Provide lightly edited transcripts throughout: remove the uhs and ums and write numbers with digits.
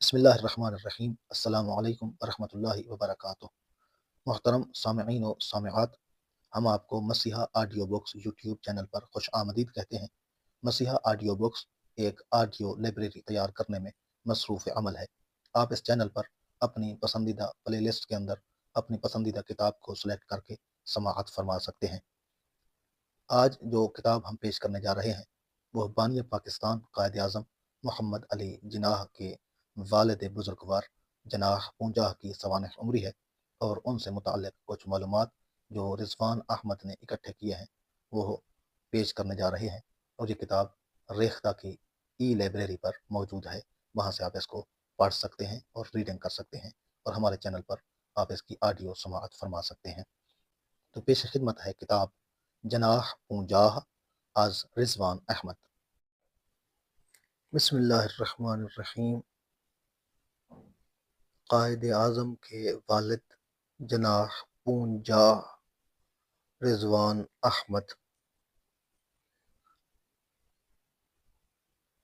بسم اللہ الرحمن الرحیم۔ السلام علیکم ورحمۃ اللہ وبرکاتہ۔ محترم سامعین و سامعات، ہم آپ کو مسیحا آڈیو بکس یوٹیوب چینل پر خوش آمدید کہتے ہیں۔ مسیحا آڈیو بکس ایک آڈیو لائبریری تیار کرنے میں مصروف عمل ہے۔ آپ اس چینل پر اپنی پسندیدہ پلے لسٹ کے اندر اپنی پسندیدہ کتاب کو سلیکٹ کر کے سماعت فرما سکتے ہیں۔ آج جو کتاب ہم پیش کرنے جا رہے ہیں وہ بانی پاکستان قائد اعظم محمد علی جناح کے والد بزرگوار جناح پونجاہ کی سوانح عمری ہے، اور ان سے متعلق کچھ معلومات جو رضوان احمد نے اکٹھے کیے ہیں وہ پیش کرنے جا رہے ہیں۔ اور یہ کتاب ریختہ کی ای لائبریری پر موجود ہے، وہاں سے آپ اس کو پڑھ سکتے ہیں اور ریڈنگ کر سکتے ہیں، اور ہمارے چینل پر آپ اس کی آڈیو سماعت فرما سکتے ہیں۔ تو پیش خدمت ہے کتاب جناح پونجاہ از رضوان احمد۔ بسم اللہ الرحمن الرحیم۔ قائد اعظم کے والد جناح پونجاہ رضوان احمد۔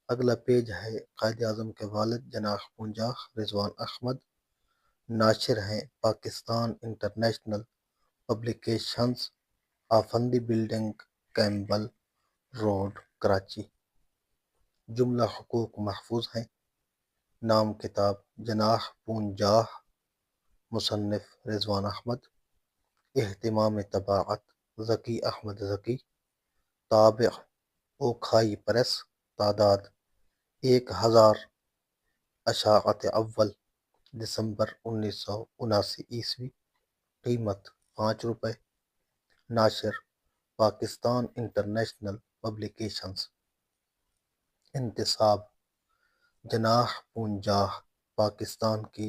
اگلا پیج ہے قائد اعظم کے والد جناح پونجاہ رضوان احمد۔ ناشر ہیں Pakistan international publications, Afandi building, کیمبل road, Karachi. جملہ حقوق محفوظ ہیں۔ نام کتاب جناح پونجاہ، مصنف رضوان احمد، اہتمام طباعت ذکی احمد ذکی، طابع اوکھائی پریس، تعداد 1000، اشاعت اول دسمبر 1979 قیمت 5 روپے۔ ناشر پاکستان انٹرنیشنل پبلیکیشنز۔ انتساب جناح پونجاہ پاکستان کی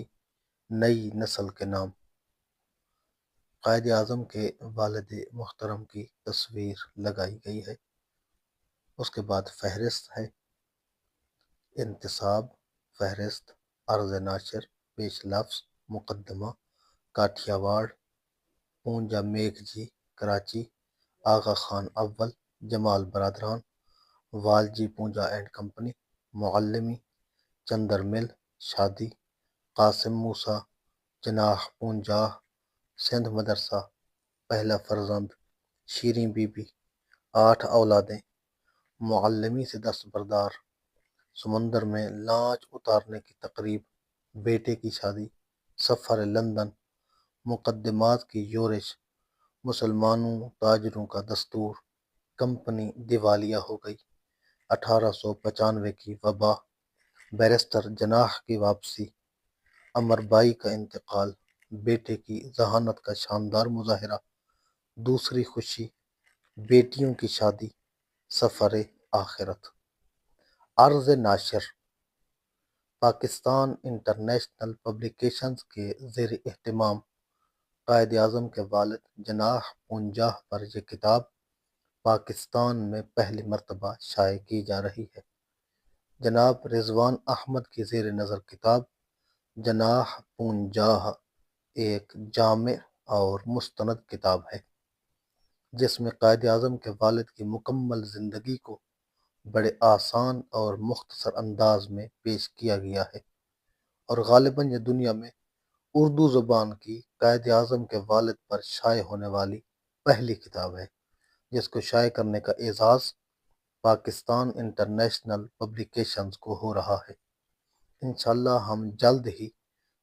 نئی نسل کے نام۔ قائد اعظم کے والد محترم کی تصویر لگائی گئی ہے۔ اس کے بعد فہرست ہے۔ انتساب، فہرست، عرض ناشر، پیش لفظ، مقدمہ، کاٹھیا واڑ، پونجا میگھ جی، کراچی، آغا خان اول، جمال برادران، والجی پونجا اینڈ کمپنی، معلمی، چندر مل، شادی، قاسم موسیٰ جناح پونجاہ، سندھ مدرسہ، پہلا فرزند، شیریں بی بی، 8 اولادیں، معلمی سے دستبردار، سمندر میں لانچ اتارنے کی تقریب، بیٹے کی شادی، سفر لندن، مقدمات کی یورش، مسلمانوں تاجروں کا دستور، کمپنی دیوالیہ ہو گئی، 1895 کی وبا، بیرسٹر جناح کی واپسی، امر بائی کا انتقال، بیٹے کی ذہانت کا شاندار مظاہرہ، دوسری خوشی، بیٹیوں کی شادی، سفر آخرت۔ عرض ناشر پاکستان انٹرنیشنل پبلیکیشنز کے زیر اہتمام قائد اعظم کے والد جناح پونجاہ پر یہ کتاب پاکستان میں پہلی مرتبہ شائع کی جا رہی ہے۔ جناب رضوان احمد کی زیر نظر کتاب جناح پونجاہ ایک جامع اور مستند کتاب ہے، جس میں قائد اعظم کے والد کی مکمل زندگی کو بڑے آسان اور مختصر انداز میں پیش کیا گیا ہے، اور غالباً یہ دنیا میں اردو زبان کی قائد اعظم کے والد پر شائع ہونے والی پہلی کتاب ہے، جس کو شائع کرنے کا اعزاز پاکستان انٹرنیشنل پبلیکیشنز کو ہو رہا ہے۔ انشاءاللہ ہم جلد ہی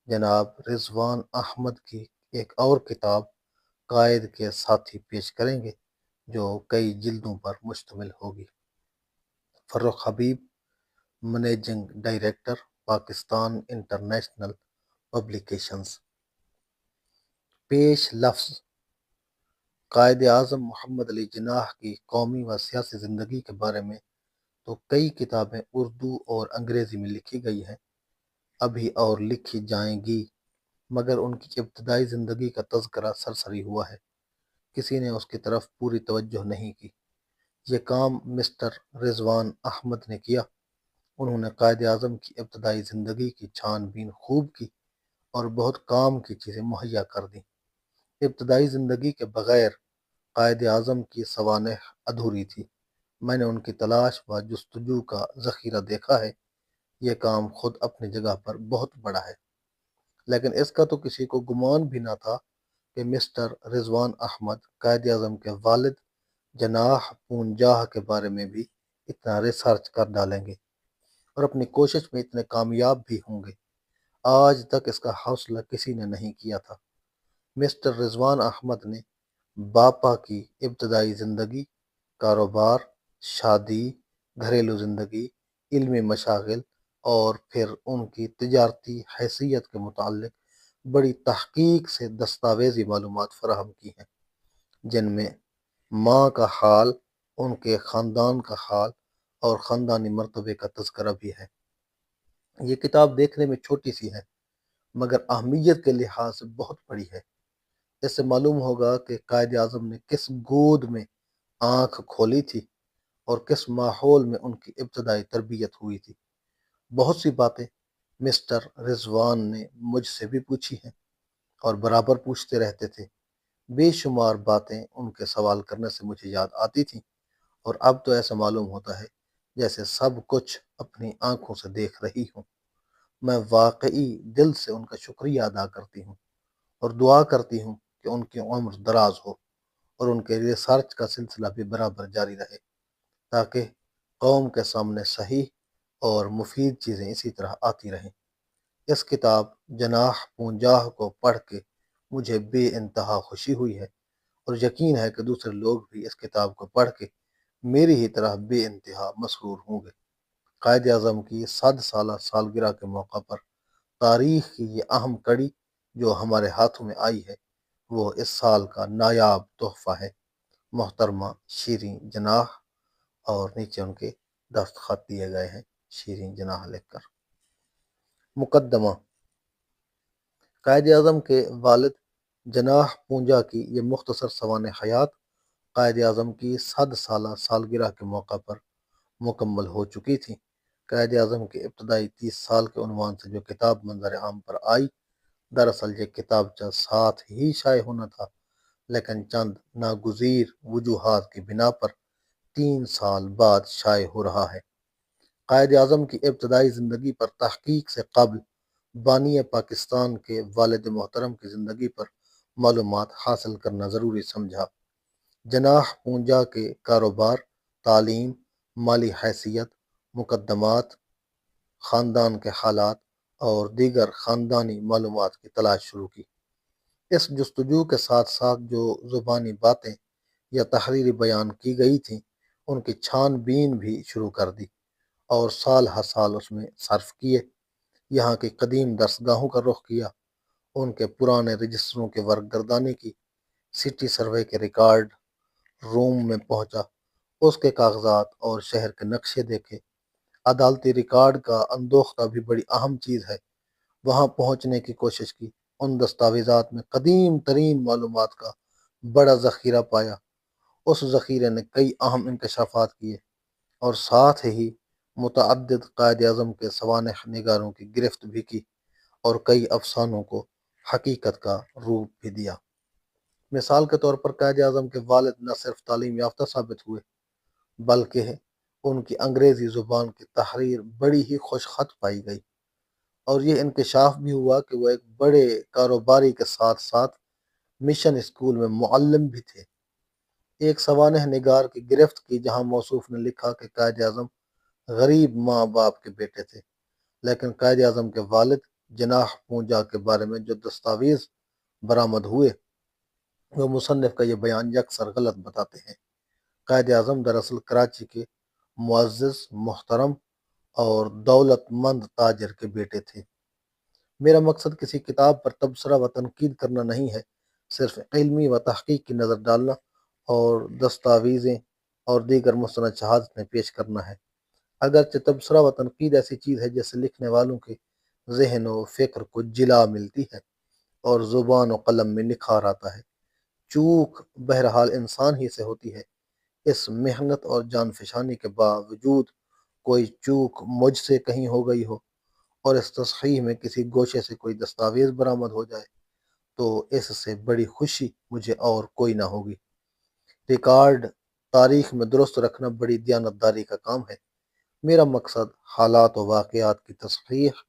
جناب رضوان احمد کی ایک اور کتاب قائد کے ساتھی پیش کریں گے، جو کئی جلدوں پر مشتمل ہوگی۔ Farrukh Habib, managing director, Pakistan international publications. پیش لفظ قائد اعظم محمد علی جناح کی قومی و سیاسی زندگی کے بارے میں تو کئی کتابیں اردو اور انگریزی میں لکھی گئی ہیں، ابھی اور لکھی جائیں گی، مگر ان کی ابتدائی زندگی کا تذکرہ سرسری ہوا ہے، کسی نے اس کی طرف پوری توجہ نہیں کی۔ یہ کام مسٹر رضوان احمد نے کیا۔ انہوں نے قائد اعظم کی ابتدائی زندگی کی چھان بین خوب کی اور بہت کام کی چیزیں مہیا کر دیں۔ ابتدائی زندگی کے بغیر قائد اعظم کی سوانح ادھوری تھی۔ میں نے ان کی تلاش و جستجو کا ذخیرہ دیکھا ہے، یہ کام خود اپنی جگہ پر بہت بڑا ہے، لیکن اس کا تو کسی کو گمان بھی نہ تھا کہ مسٹر رضوان احمد قائد اعظم کے والد جناح پونجاہ کے بارے میں بھی اتنا ریسرچ کر ڈالیں گے اور اپنی کوشش میں اتنے کامیاب بھی ہوں گے۔ آج تک اس کا حوصلہ کسی نے نہیں کیا تھا۔ مسٹر رضوان احمد نے باپا کی ابتدائی زندگی، کاروبار، شادی، گھریلو زندگی، علمی مشاغل اور پھر ان کی تجارتی حیثیت کے متعلق بڑی تحقیق سے دستاویزی معلومات فراہم کی ہیں، جن میں ماں کا حال، ان کے خاندان کا حال اور خاندانی مرتبے کا تذکرہ بھی ہے۔ یہ کتاب دیکھنے میں چھوٹی سی ہے، مگر اہمیت کے لحاظ سے بہت بڑی ہے۔ اس سے معلوم ہوگا کہ قائد اعظم نے کس گود میں آنکھ کھولی تھی اور کس ماحول میں ان کی ابتدائی تربیت ہوئی تھی۔ بہت سی باتیں مسٹر رضوان نے مجھ سے بھی پوچھی ہیں اور برابر پوچھتے رہتے تھے۔ بے شمار باتیں ان کے سوال کرنے سے مجھے یاد آتی تھیں، اور اب تو ایسا معلوم ہوتا ہے جیسے سب کچھ اپنی آنکھوں سے دیکھ رہی ہوں۔ میں واقعی دل سے ان کا شکریہ ادا کرتی ہوں اور دعا کرتی ہوں کہ ان کی عمر دراز ہو اور ان کے ریسرچ کا سلسلہ بھی برابر جاری رہے، تاکہ قوم کے سامنے صحیح اور مفید چیزیں اسی طرح آتی رہیں۔ اس کتاب جناح پونجاہ کو پڑھ کے مجھے بے انتہا خوشی ہوئی ہے، اور یقین ہے کہ دوسرے لوگ بھی اس کتاب کو پڑھ کے میری ہی طرح بے انتہا مسرور ہوں گے۔ قائد اعظم کی 100 سالہ سالگرہ کے موقع پر تاریخ کی یہ اہم کڑی جو ہمارے ہاتھوں میں آئی ہے، وہ اس سال کا نایاب تحفہ ہے۔ محترمہ شیریں جناح، اور نیچے ان کے دستخط دیے گئے ہیں شیریں جناح لکھ کر۔ مقدمہ۔ قائد اعظم کے والد جناح پونجا کی یہ مختصر سوانح حیات قائد اعظم کی 100 سالہ سالگرہ کے موقع پر مکمل ہو چکی تھی۔ قائد اعظم کے ابتدائی 30 سال کے عنوان سے جو کتاب منظر عام پر آئی، دراصل یہ کتابچہ ساتھ ہی شائع ہونا تھا، لیکن چند ناگزیر وجوہات کی بنا پر 3 سال بعد شائع ہو رہا ہے۔ قائد اعظم کی ابتدائی زندگی پر تحقیق سے قبل بانی پاکستان کے والد محترم کی زندگی پر معلومات حاصل کرنا ضروری سمجھا۔ جناح پونجا کے کاروبار، تعلیم، مالی حیثیت، مقدمات، خاندان کے حالات اور دیگر خاندانی معلومات کی تلاش شروع کی۔ اس جستجو کے ساتھ ساتھ جو زبانی باتیں یا تحریری بیان کی گئی تھیں، ان کی چھان بین بھی شروع کر دی اور سال ہر سال اس میں صرف کیے۔ یہاں کی قدیم درسگاہوں کا رخ کیا، ان کے پرانے رجسٹروں کے ورق گردانی کی، سٹی سروے کے ریکارڈ روم میں پہنچا، اس کے کاغذات اور شہر کے نقشے دیکھے۔ عدالتی ریکارڈ کا اندوختہ بھی بڑی اہم چیز ہے، وہاں پہنچنے کی کوشش کی۔ ان دستاویزات میں قدیم ترین معلومات کا بڑا ذخیرہ پایا۔ اس ذخیرے نے کئی اہم انکشافات کیے اور ساتھ ہی متعدد قائد اعظم کے سوانح نگاروں کی گرفت بھی کی اور کئی افسانوں کو حقیقت کا روپ بھی دیا۔ مثال کے طور پر قائد اعظم کے والد نہ صرف تعلیم یافتہ ثابت ہوئے، بلکہ ان کی انگریزی زبان کی تحریر بڑی ہی خوش خط پائی گئی، اور یہ انکشاف بھی ہوا کہ وہ ایک بڑے کاروباری کے ساتھ ساتھ مشن اسکول میں معلم بھی تھے۔ ایک سوانح نگار کی گرفت کی جہاں موصوف نے لکھا کہ قائد اعظم غریب ماں باپ کے بیٹے تھے، لیکن قائد اعظم کے والد جناح پونجا کے بارے میں جو دستاویز برآمد ہوئے، وہ مصنف کا یہ بیان یکسر غلط بتاتے ہیں۔ قائد اعظم دراصل کراچی کے معزز، محترم اور دولت مند تاجر کے بیٹے تھے۔ میرا مقصد کسی کتاب پر تبصرہ و تنقید کرنا نہیں ہے، صرف علمی و تحقیق کی نظر ڈالنا اور دستاویزیں اور دیگر مستند شہادتیں پیش کرنا ہے۔ اگرچہ تبصرہ و تنقید ایسی چیز ہے جس سے لکھنے والوں کے ذہن و فکر کو جلا ملتی ہے اور زبان و قلم میں نکھار آتا ہے، چوک بہرحال انسان ہی سے ہوتی ہے۔ اس محنت اور جان فشانی کے باوجود کوئی چوک مجھ سے کہیں ہو گئی ہو اور اس تصحیح میں کسی گوشے سے کوئی دستاویز برآمد ہو جائے تو اس سے بڑی خوشی مجھے اور کوئی نہ ہوگی۔ ریکارڈ تاریخ میں درست رکھنا بڑی دیانتداری کا کام ہے۔ میرا مقصد حالات و واقعات کی تصحیح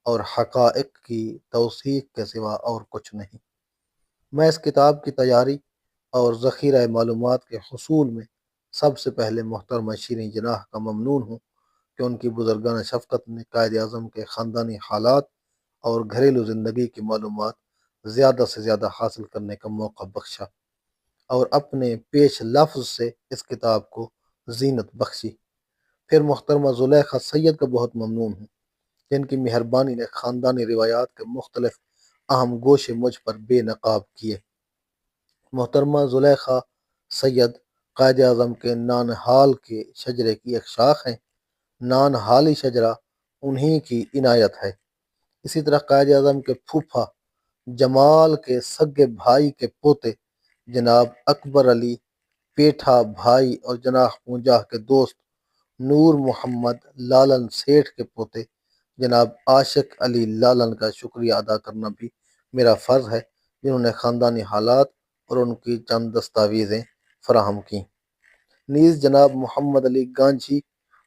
اور حقائق کی توثیق کے سوا اور کچھ نہیں۔ میں اس کتاب کی تیاری اور ذخیرہ معلومات کے حصول میں سب سے پہلے محترمہ شیریں جناح کا ممنون ہوں کہ ان کی بزرگانہ شفقت نے قائد اعظم کے خاندانی حالات اور گھریلو زندگی کی معلومات زیادہ سے زیادہ حاصل کرنے کا موقع بخشا اور اپنے پیش لفظ سے اس کتاب کو زینت بخشی۔ پھر محترمہ زلیخا سید کا بہت ممنون ہوں جن کی مہربانی نے خاندانی روایات کے مختلف اہم گوشے مجھ پر بے نقاب کیے۔ محترمہ زلیخا سید قائد اعظم کے نانہال کے شجرے کی ایک شاخ ہیں۔ نانہالی شجرہ انہی کی عنایت ہے۔ اسی طرح قائد اعظم کے پھوپھا جمال کے سگے بھائی کے پوتے جناب اکبر علی پیٹھا بھائی اور جناح پونجاہ کے دوست نور محمد لالن سیٹھ کے پوتے جناب عاشق علی لالن کا شکریہ ادا کرنا بھی میرا فرض ہے، جنہوں نے خاندانی حالات اور ان کی چند دستاویزیں فراہم کیں۔ نیز جناب محمد علی گانجھی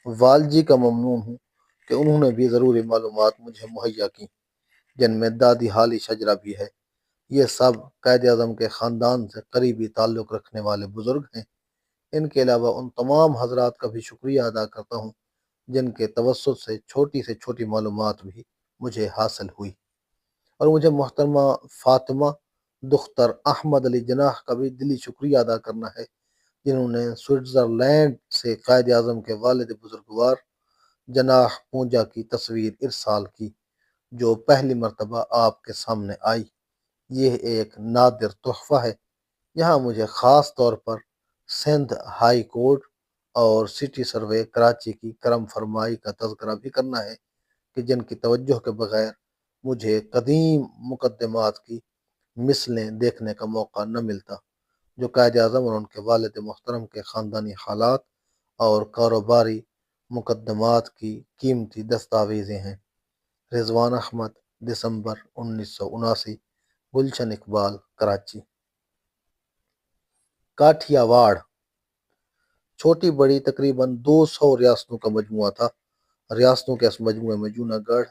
والجی کا ممنون ہوں کہ انہوں نے بھی ضروری معلومات مجھے مہیا کیں، جن میں دادی حالی شجرہ بھی ہے۔ یہ سب قائد اعظم کے خاندان سے قریبی تعلق رکھنے والے بزرگ ہیں۔ ان کے علاوہ ان تمام حضرات کا بھی شکریہ ادا کرتا ہوں جن کے توسط سے چھوٹی معلومات بھی مجھے حاصل ہوئی، اور مجھے محترمہ فاطمہ دختر احمد علی جناح کا بھی دلی شکریہ ادا کرنا ہے، جنہوں نے سوئٹزرلینڈ سے قائد اعظم کے والد بزرگوار جناح پونجا کی تصویر ارسال کی جو پہلی مرتبہ آپ کے سامنے آئی۔ یہ ایک نادر تحفہ ہے۔ یہاں مجھے خاص طور پر سندھ ہائی کورٹ اور سٹی سروے کراچی کی کرم فرمائی کا تذکرہ بھی کرنا ہے کہ جن کی توجہ کے بغیر مجھے قدیم مقدمات کی مثلیں دیکھنے کا موقع نہ ملتا، جو قائد اعظم اور ان کے والد محترم کے خاندانی حالات اور کاروباری مقدمات کی قیمتی دستاویزیں ہیں۔ رضوان احمد، دسمبر 1979، گلشن اقبال، کراچی۔ کاٹھیا واڑ چھوٹی بڑی تقریباً 200 ریاستوں کا مجموعہ تھا۔ ریاستوں کے اس مجموعے میں جونا گڑھ،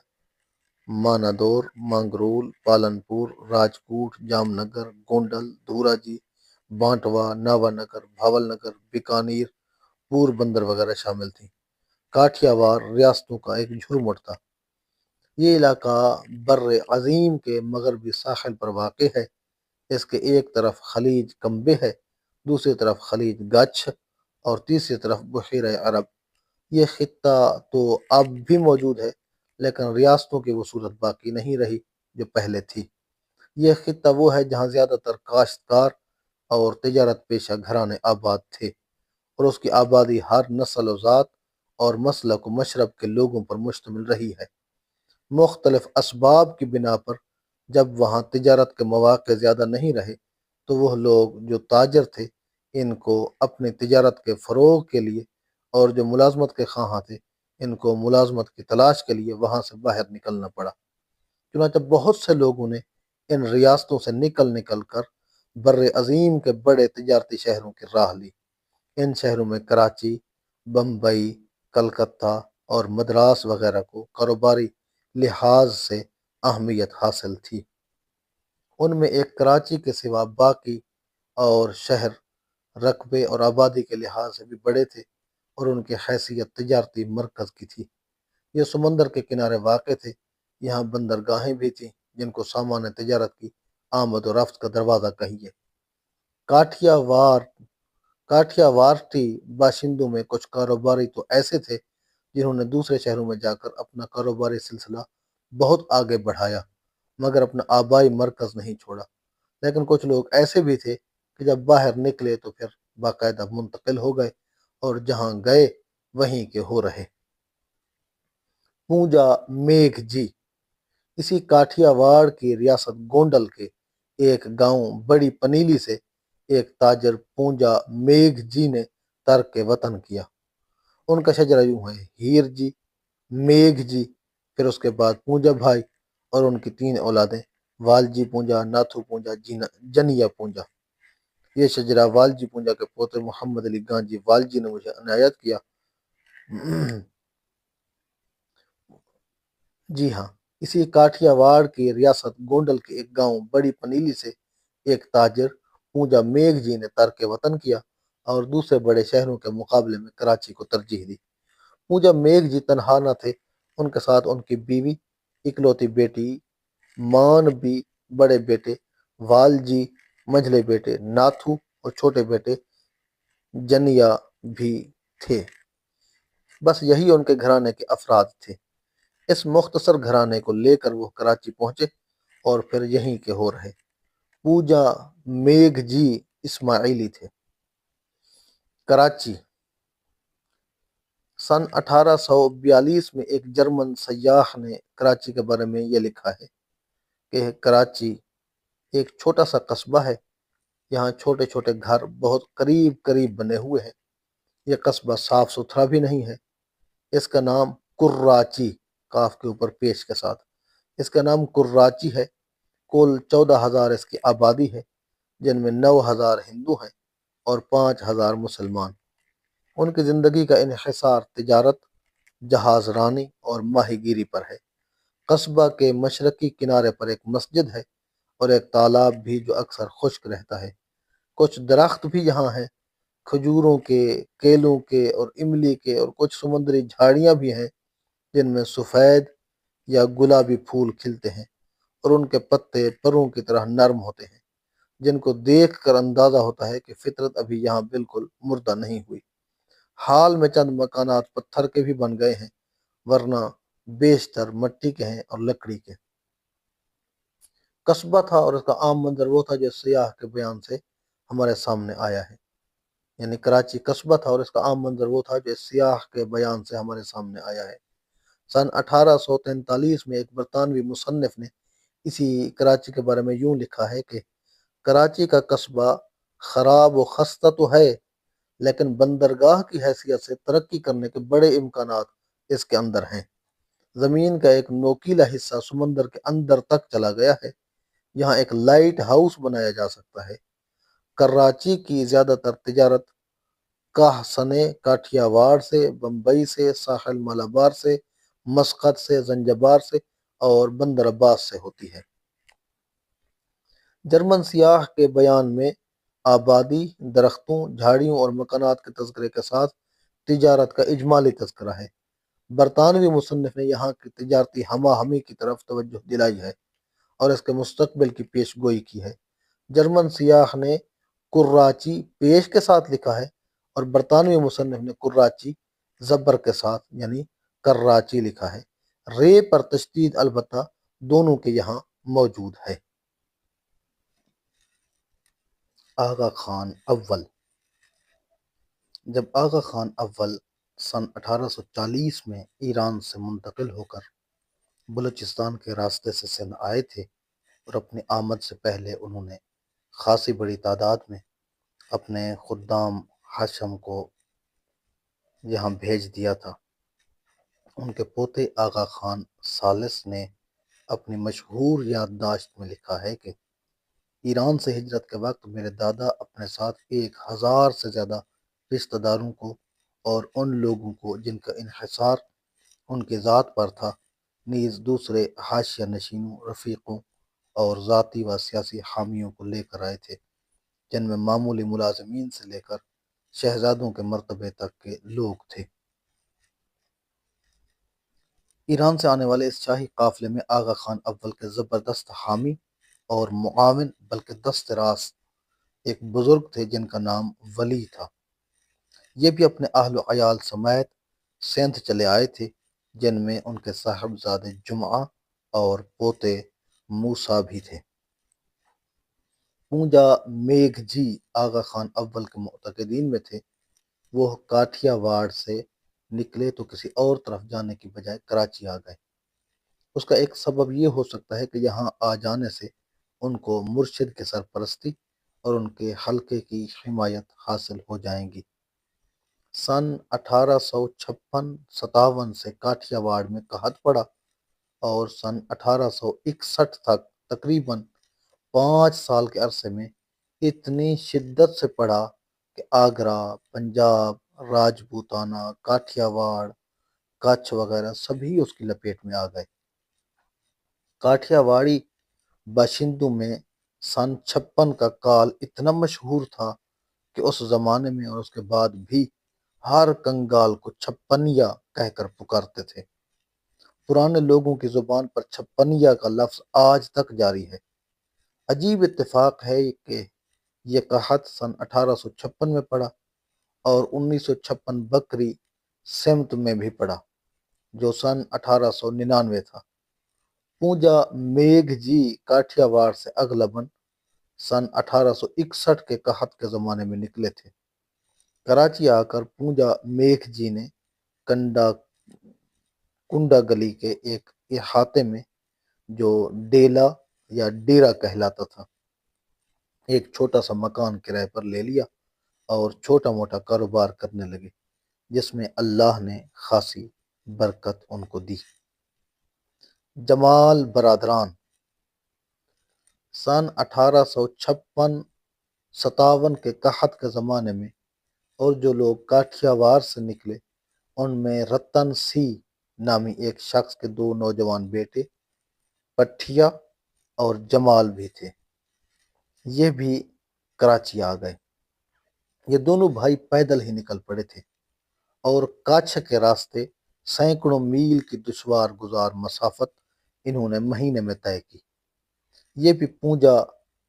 مانادور، مانگرول، پالن پور، راجکوٹ، جام نگر، گونڈل، دھوراجی، بانٹوا، ناوا نگر، بھاول نگر، بیکانیر، پور بندر وغیرہ شامل تھیں۔ کاٹھیا واڑ ریاستوں کا ایک جھرمٹ تھا۔ یہ علاقہ بر عظیم کے مغربی ساحل پر واقع ہے۔ اس کے ایک طرف خلیج کمبے ہے، دوسری طرف خلیج گچھ اور تیسری طرف بحیرہ عرب۔ یہ خطہ تو اب بھی موجود ہے لیکن ریاستوں کی وہ صورت باقی نہیں رہی جو پہلے تھی۔ یہ خطہ وہ ہے جہاں زیادہ تر کاشتکار اور تجارت پیشہ گھرانے آباد تھے، اور اس کی آبادی ہر نسل و ذات اور مسلک و مشرب کے لوگوں پر مشتمل رہی ہے۔ مختلف اسباب کی بنا پر جب وہاں تجارت کے مواقع زیادہ نہیں رہے تو وہ لوگ جو تاجر تھے ان کو اپنی تجارت کے فروغ کے لیے، اور جو ملازمت کے خواہاں تھے ان کو ملازمت کی تلاش کے لیے وہاں سے باہر نکلنا پڑا۔ چنانچہ بہت سے لوگوں نے ان ریاستوں سے نکل کر بر عظیم کے بڑے تجارتی شہروں کی راہ لی۔ ان شہروں میں کراچی، بمبئی، کلکتہ اور مدراس وغیرہ کو کاروباری لحاظ سے اہمیت حاصل تھی۔ ان میں ایک کراچی کے سوا باقی اور شہر رقبے اور آبادی کے لحاظ سے بھی بڑے تھے اور ان کی حیثیت تجارتی مرکز کی تھی۔ یہ سمندر کے کنارے واقع تھے۔ یہاں بندرگاہیں بھی تھیں جن کو سامان تجارت کی آمد و رفت کا دروازہ کہیے۔ کاٹھیا وارٹی باشندوں میں کچھ کاروباری تو ایسے تھے جنہوں نے دوسرے شہروں میں جا کر اپنا کاروباری سلسلہ بہت آگے بڑھایا مگر اپنا آبائی مرکز نہیں چھوڑا، لیکن کچھ لوگ ایسے بھی تھے کہ جب باہر نکلے تو پھر باقاعدہ منتقل ہو گئے اور جہاں گئے وہیں کے ہو رہے۔ پونجا میگھ جی اسی کاٹھیا واڑ کی ریاست گونڈل کے ایک گاؤں بڑی پنیلی سے ایک تاجر پونجا میگھ جی نے ترک وطن کیا۔ ان کا شجرہ یوں ہے: ہیر جی، میگھ جی، پھر اس کے بعد پونجا بھائی اور ان کی 3 اولادیں والجی پونجا، ناتھو پونجا، جنیا پونجا۔ یہ شجرہ والجی پونجا کے پوتے محمد علی گانجھی والجی نے مجھے عنایت کیا۔ جی ہاں، اسی کاٹھیا واڑ کی ریاست گونڈل کے ایک گاؤں بڑی پنیلی سے ایک تاجر پونجا میگھ جی نے ترک وطن کیا اور دوسرے بڑے شہروں کے مقابلے میں کراچی کو ترجیح دی۔ پونجا میگھ جی تنہا نہ تھے، ان کے ساتھ ان کی بیوی، اکلوتی بیٹی مان بھی، بڑے بیٹے وال جی، منجھلے بیٹے ناتھو اور چھوٹے بیٹے جنیا بھی تھے۔ بس یہی ان کے گھرانے کے افراد تھے۔ اس مختصر گھرانے کو لے کر وہ کراچی پہنچے اور پھر یہیں کے ہو رہے۔ پوجا میگھ جی اسماعیلی تھے۔ کراچی سن 1842 میں ایک جرمن سیاح نے کراچی کے بارے میں یہ لکھا ہے کہ کراچی ایک چھوٹا سا قصبہ ہے، یہاں چھوٹے چھوٹے گھر بہت قریب قریب بنے ہوئے ہیں، یہ قصبہ صاف ستھرا بھی نہیں ہے۔ اس کا نام کراچی، کاف کے اوپر پیش کے ساتھ، اس کا نام کراچی ہے۔ کل 14,000 اس کی آبادی ہے، جن میں 9,000 ہندو ہیں اور 5,000 مسلمان۔ ان کی زندگی کا انحصار تجارت، جہاز رانی اور ماہی گیری پر ہے۔ قصبہ کے مشرقی کنارے پر ایک مسجد ہے اور ایک تالاب بھی جو اکثر خشک رہتا ہے۔ کچھ درخت بھی یہاں ہیں، کھجوروں کے، کیلوں کے اور املی کے، اور کچھ سمندری جھاڑیاں بھی ہیں جن میں سفید یا گلابی پھول کھلتے ہیں اور ان کے پتے پروں کی طرح نرم ہوتے ہیں، جن کو دیکھ کر اندازہ ہوتا ہے کہ فطرت ابھی یہاں بالکل مردہ نہیں ہوئی۔ حال میں چند مکانات پتھر کے بھی بن گئے ہیں، ورنہ بیشتر مٹی کے ہیں اور لکڑی کے۔ قصبہ تھا اور اس کا عام منظر وہ تھا جو سیاح کے بیان سے ہمارے سامنے آیا ہے۔ یعنی کراچی قصبہ تھا اور اس کا عام منظر وہ تھا جو سیاح کے بیان سے ہمارے سامنے آیا ہے۔ سن 1843 میں ایک برطانوی مصنف نے اسی کراچی کے بارے میں یوں لکھا ہے کہ کراچی کا قصبہ خراب و خستہ تو ہے، لیکن بندرگاہ کی حیثیت سے ترقی کرنے کے بڑے امکانات اس کے اندر ہیں۔ زمین کا ایک نوکیلا حصہ سمندر کے اندر تک چلا گیا ہے، یہاں ایک لائٹ ہاؤس بنایا جا سکتا ہے۔ کراچی کی زیادہ تر تجارت کاہسنے کاٹھیا واڑ سے، بمبئی سے، ساحل مالابار سے، مسقط سے، زنجبار سے اور بندر عباس سے ہوتی ہے۔ جرمن سیاح کے بیان میں آبادی، درختوں، جھاڑیوں اور مکانات کے تذکرے کے ساتھ تجارت کا اجمالی تذکرہ ہے۔ برطانوی مصنف نے یہاں کی تجارتی ہمہ ہمی کی طرف توجہ دلائی ہے اور اس کے مستقبل کی پیش گوئی کی ہے۔ جرمن سیاح نے کراچی پیش کے ساتھ لکھا ہے اور برطانوی مصنف نے کراچی زبر کے ساتھ یعنی کراچی لکھا ہے۔ رے پر تشدید البتہ دونوں کے یہاں موجود ہے۔ آغا خان اول جب آغا خان اول سن 1840 میں ایران سے منتقل ہو کر بلوچستان کے راستے سے سندھ آئے تھے اور اپنی آمد سے پہلے انہوں نے خاصی بڑی تعداد میں اپنے خدام ہاشم کو یہاں بھیج دیا تھا۔ ان کے پوتے آغا خان ثالث نے اپنی مشہور یادداشت میں لکھا ہے کہ ایران سے ہجرت کے وقت میرے دادا اپنے ساتھ 1,000 سے زیادہ رشتہ داروں کو اور ان لوگوں کو جن کا انحصار ان کی ذات پر تھا، نیز دوسرے حاشیہ نشینوں، رفیقوں اور ذاتی و سیاسی حامیوں کو لے کر آئے تھے، جن میں معمولی ملازمین سے لے کر شہزادوں کے مرتبے تک کے لوگ تھے۔ ایران سے آنے والے اس شاہی قافلے میں آغا خان اول کے زبردست حامی اور معاون بلکہ دست راست ایک بزرگ تھے جن کا نام ولی تھا۔ یہ بھی اپنے اہل و عیال سمیت سندھ چلے آئے تھے، جن میں ان کے صاحبزادے جمعہ اور پوتے موسیٰ بھی تھے۔ پونجا میگھ جی آغا خان اول کے معتقدین میں تھے۔ وہ کاٹھیا واڑ سے نکلے تو کسی اور طرف جانے کی بجائے کراچی آ گئے۔ اس کا ایک سبب یہ ہو سکتا ہے کہ یہاں آ جانے سے ان کو مرشد کی سرپرستی اور ان کے حلقے کی حمایت حاصل ہو جائیں گی۔ سن 1856-57 سے کاٹھیا واڑ میں قحط پڑا اور سن 1861 تک تقریباً 5 سال کے عرصے میں اتنی شدت سے پڑا کہ آگرہ، پنجاب، راجپوتانہ، کاٹھیا واڑ، کچھ وغیرہ سبھی اس کی لپیٹ میں آ گئے۔ کاٹھیاواڑی باشندوں میں سن 56 کا کال اتنا مشہور تھا کہ اس زمانے میں اور اس کے بعد بھی ہر کنگال کو چھپنیا کہہ کر پکارتے تھے۔ پرانے لوگوں کی زبان پر چھپنیا کا لفظ آج تک جاری ہے۔ عجیب اتفاق ہے کہ یہ قحط سن 1856 میں پڑا اور 1956 بکری سمت میں بھی پڑا جو سن 1899 تھا۔ پونجا میگھ جی کاٹھیاواڑ سے اغلباً سن 1861 کے قحط کے زمانے میں نکلے تھے۔ کراچی آ کر پونجا میگھ جی نے کنڈا گلی کے ایک احاطے میں جو ڈیلا یا ڈیرا کہلاتا تھا ایک چھوٹا سا مکان کرائے پر لے لیا اور چھوٹا موٹا کاروبار کرنے لگے جس میں اللہ نے خاصی برکت ان کو دی۔ جمال برادران سن 1856-57 کے قحط کے زمانے میں اور جو لوگ کاٹھیاواڑ سے نکلے ان میں رتن سی نامی ایک شخص کے 2 نوجوان بیٹے پٹھیا اور جمال بھی تھے۔ یہ بھی کراچی آ گئے۔ یہ دونوں بھائی پیدل ہی نکل پڑے تھے اور کاچھ کے راستے سینکڑوں میل کی دشوار گزار مسافت انہوں نے مہینے میں طے کی۔ یہ بھی پونجا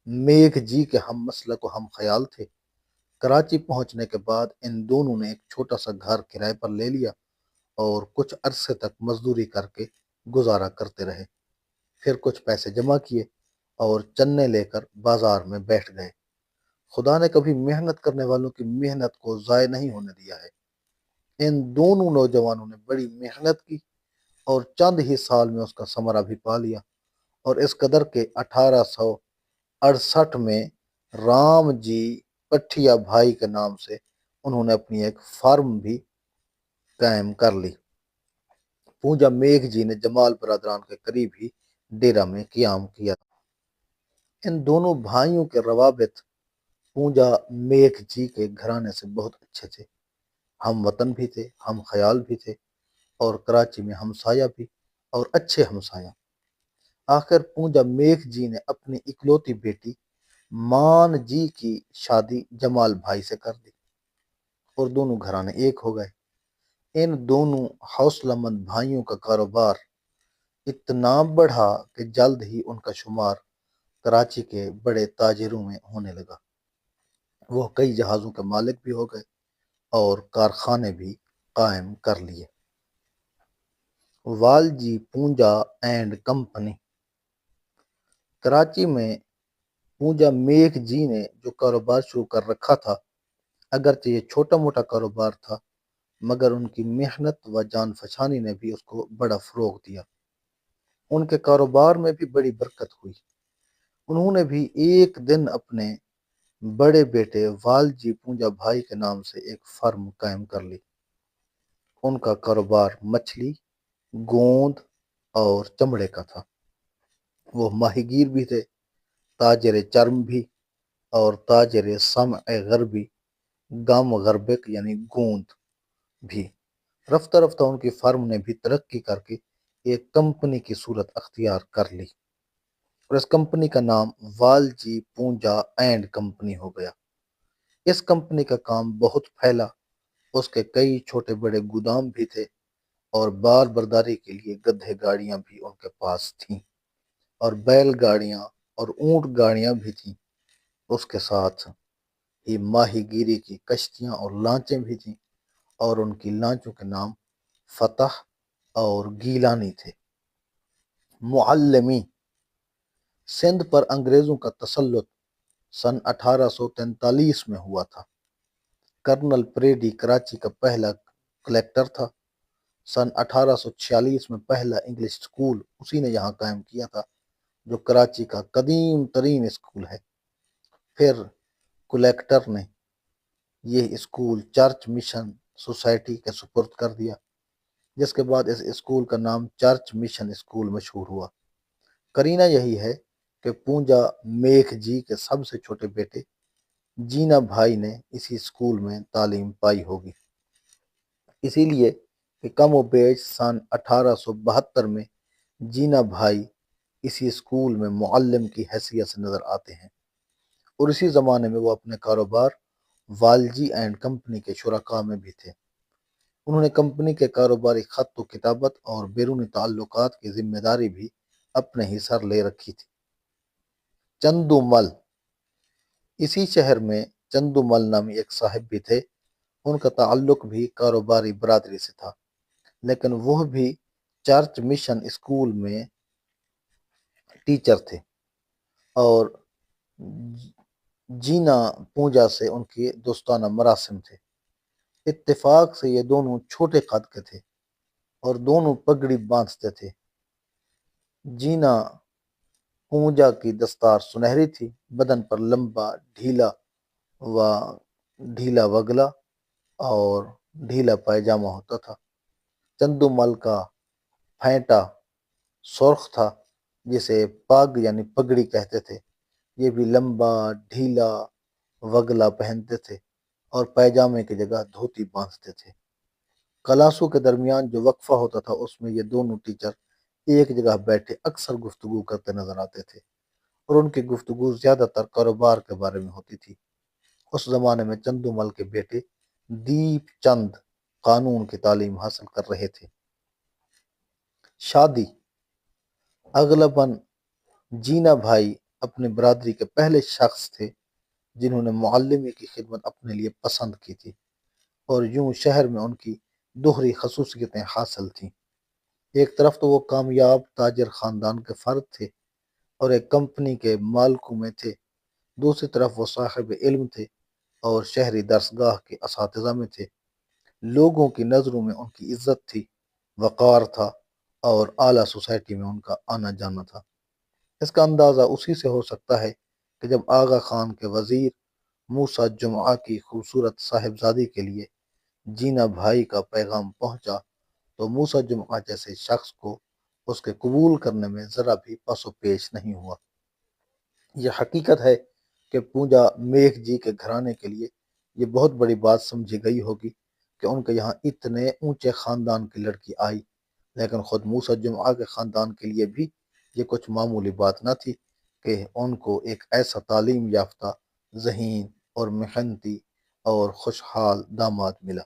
میگھ جی کے ہم مسلک و ہم خیال تھے۔ کراچی پہنچنے کے بعد ان دونوں نے ایک چھوٹا سا گھر کرائے پر لے لیا اور کچھ عرصے تک مزدوری کر کے گزارا کرتے رہے۔ پھر کچھ پیسے جمع کیے اور چنے لے کر بازار میں بیٹھ گئے۔ خدا نے کبھی محنت کرنے والوں کی محنت کو ضائع نہیں ہونے دیا ہے۔ ان دونوں نوجوانوں نے بڑی محنت کی اور چند ہی سال میں اس کا ثمرہ بھی پا لیا اور اس قدر کے 1868 میں رام جی پٹھیا بھائی کے نام سے انہوں نے اپنی ایک فارم بھی قائم کر لی۔ پونجا میگھ جی نے جمال برادران کے قریب ہی ڈیرا میں قیام کیا۔ ان دونوں بھائیوں کے روابط پونجا میگھ جی کے گھرانے سے بہت اچھے تھے۔ ہم وطن بھی تھے، ہم خیال بھی تھے اور کراچی میں ہمسایہ بھی اور اچھے ہمسایہ۔ آخر پونجا میگھ جی نے اپنی اکلوتی بیٹی مان جی کی شادی جمال بھائی سے کر دی اور دونوں گھرانے ایک ہو گئے۔ ان دونوں حوصلہ مند بھائیوں کا کاروبار اتنا بڑھا کہ جلد ہی ان کا شمار کراچی کے بڑے تاجروں میں ہونے لگا۔ وہ کئی جہازوں کے مالک بھی ہو گئے اور کارخانے بھی قائم کر لیے۔ والجی پونجا اینڈ کمپنی کراچی میں پونجا میگھ جی نے جو کاروبار شروع کر رکھا تھا، اگرچہ یہ چھوٹا موٹا کاروبار تھا مگر ان کی محنت و جان فشانی نے بھی اس کو بڑا فروغ دیا۔ ان کے کاروبار میں بھی بڑی برکت ہوئی۔ انہوں نے بھی ایک دن اپنے بڑے بیٹے والجی پونجا بھائی کے نام سے ایک فرم قائم کر لی۔ ان کا کاروبار مچھلی، گوند اور چمڑے کا تھا۔ وہ ماہی گیر بھی تھے، تاجر چرم بھی اور تاجر سمع غربی گم غربک یعنی گوند بھی۔ رفتہ رفتہ ان کی فرم نے بھی ترقی کر کے ایک کمپنی کی صورت اختیار کر لی اور اس کمپنی کا نام والجی پونجا اینڈ کمپنی ہو گیا۔ اس کمپنی کا کام بہت پھیلا۔ اس کے کئی چھوٹے بڑے گودام بھی تھے اور بار برداری کے لیے گدھے گاڑیاں بھی ان کے پاس تھیں اور بیل گاڑیاں اور اونٹ گاڑیاں بھی تھیں۔ اس کے ساتھ ہی ماہی گیری کی کشتیاں اور لانچیں بھی تھیں اور ان کی لانچوں کے نام فتح اور گیلانی تھے۔ معلمی سندھ پر انگریزوں کا تسلط سن 1843 میں ہوا تھا۔ کرنل پریڈی کراچی کا پہلا کلیکٹر تھا۔ سن 1846 میں پہلا انگلش اسکول اسی نے یہاں قائم کیا تھا جو کراچی کا قدیم ترین اسکول ہے۔ پھر کلیکٹر نے یہ اسکول چرچ مشن سوسائٹی کے سپرد کر دیا جس کے بعد اس اسکول کا نام چرچ مشن اسکول مشہور ہوا۔ کرینہ یہی ہے کہ پونجا میگھ جی کے سب سے چھوٹے بیٹے جینا بھائی نے اسی اسکول میں تعلیم پائی ہوگی، اسی لیے کہ کم و بیش سن 1872 میں جینا بھائی اسی اسکول میں معلم کی حیثیت سے نظر آتے ہیں، اور اسی زمانے میں وہ اپنے کاروبار والجی اینڈ کمپنی کے شرکاء میں بھی تھے۔ انہوں نے کمپنی کے کاروباری خط و کتابت اور بیرونی تعلقات کی ذمہ داری بھی اپنے ہی سر لے رکھی تھی۔ چندو مل، اسی شہر میں چندو مل نامی ایک صاحب بھی تھے۔ ان کا تعلق بھی کاروباری برادری سے تھا، لیکن وہ بھی چرچ مشن اسکول میں ٹیچر تھے، اور جینا پونجا سے ان کے دوستانہ مراسم تھے۔ اتفاق سے یہ دونوں چھوٹے قد کے تھے اور دونوں پگڑی باندھتے تھے۔ جینا پونجا کی دستار سنہری تھی، بدن پر لمبا ڈھیلا وگلا اور ڈھیلا پائجامہ ہوتا تھا۔ چندو مل کا پھینٹا سرخ تھا، جسے پگ یعنی پگڑی کہتے تھے۔ یہ بھی لمبا ڈھیلا وگلا پہنتے تھے اور پائجامے کی جگہ دھوتی باندھتے تھے۔ کلاسوں کے درمیان جو وقفہ ہوتا تھا، اس میں یہ دونوں ٹیچر ایک جگہ بیٹھے اکثر گفتگو کرتے نظر آتے تھے، اور ان کی گفتگو زیادہ تر کاروبار کے بارے میں ہوتی تھی۔ اس زمانے میں چندو مل کے بیٹے دیپ چند قانون کی تعلیم حاصل کر رہے تھے۔ شادی، اغلباً جینا بھائی اپنی برادری کے پہلے شخص تھے جنہوں نے معلمی کی خدمت اپنے لیے پسند کی تھی، اور یوں شہر میں ان کی دوہری خصوصیتیں حاصل تھیں۔ ایک طرف تو وہ کامیاب تاجر خاندان کے فرد تھے اور ایک کمپنی کے مالکوں میں تھے، دوسری طرف وہ صاحب علم تھے اور شہری درسگاہ کے اساتذہ میں تھے۔ لوگوں کی نظروں میں ان کی عزت تھی، وقار تھا، اور اعلیٰ سوسائٹی میں ان کا آنا جانا تھا۔ اس کا اندازہ اسی سے ہو سکتا ہے کہ جب آغا خان کے وزیر موسیٰ جمعہ کی خوبصورت صاحبزادی کے لیے جینا بھائی کا پیغام پہنچا، تو موسیٰ جمعہ جیسے شخص کو اس کے قبول کرنے میں ذرا بھی پس و پیش نہیں ہوا۔ یہ حقیقت ہے کہ پونجا میگھ جی کے گھرانے کے لیے یہ بہت بڑی بات سمجھی گئی ہوگی کہ ان کے یہاں اتنے اونچے خاندان کی لڑکی آئی، لیکن خود موسیٰ جمعہ کے خاندان کے لیے بھی یہ کچھ معمولی بات نہ تھی کہ ان کو ایک ایسا تعلیم یافتہ، ذہین اور محنتی اور خوشحال داماد ملا۔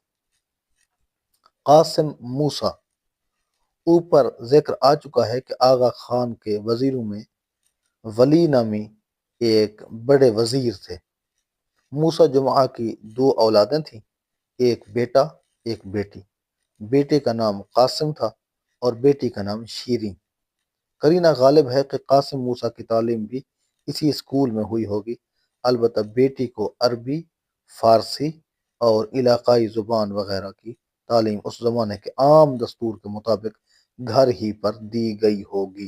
قاسم موسیٰ، اوپر ذکر آ چکا ہے کہ آغا خان کے وزیروں میں ولی نامی ایک بڑے وزیر تھے۔ موسیٰ جمعہ کی 2 اولادیں تھیں، ایک بیٹا ایک بیٹی۔ بیٹے کا نام قاسم تھا اور بیٹی کا نام شیریں۔ قرینہ غالب ہے کہ قاسم موسیٰ کی تعلیم بھی اسی اسکول میں ہوئی ہوگی، البتہ بیٹی کو عربی، فارسی اور علاقائی زبان وغیرہ کی تعلیم اس زمانے کے عام دستور کے مطابق گھر ہی پر دی گئی ہوگی۔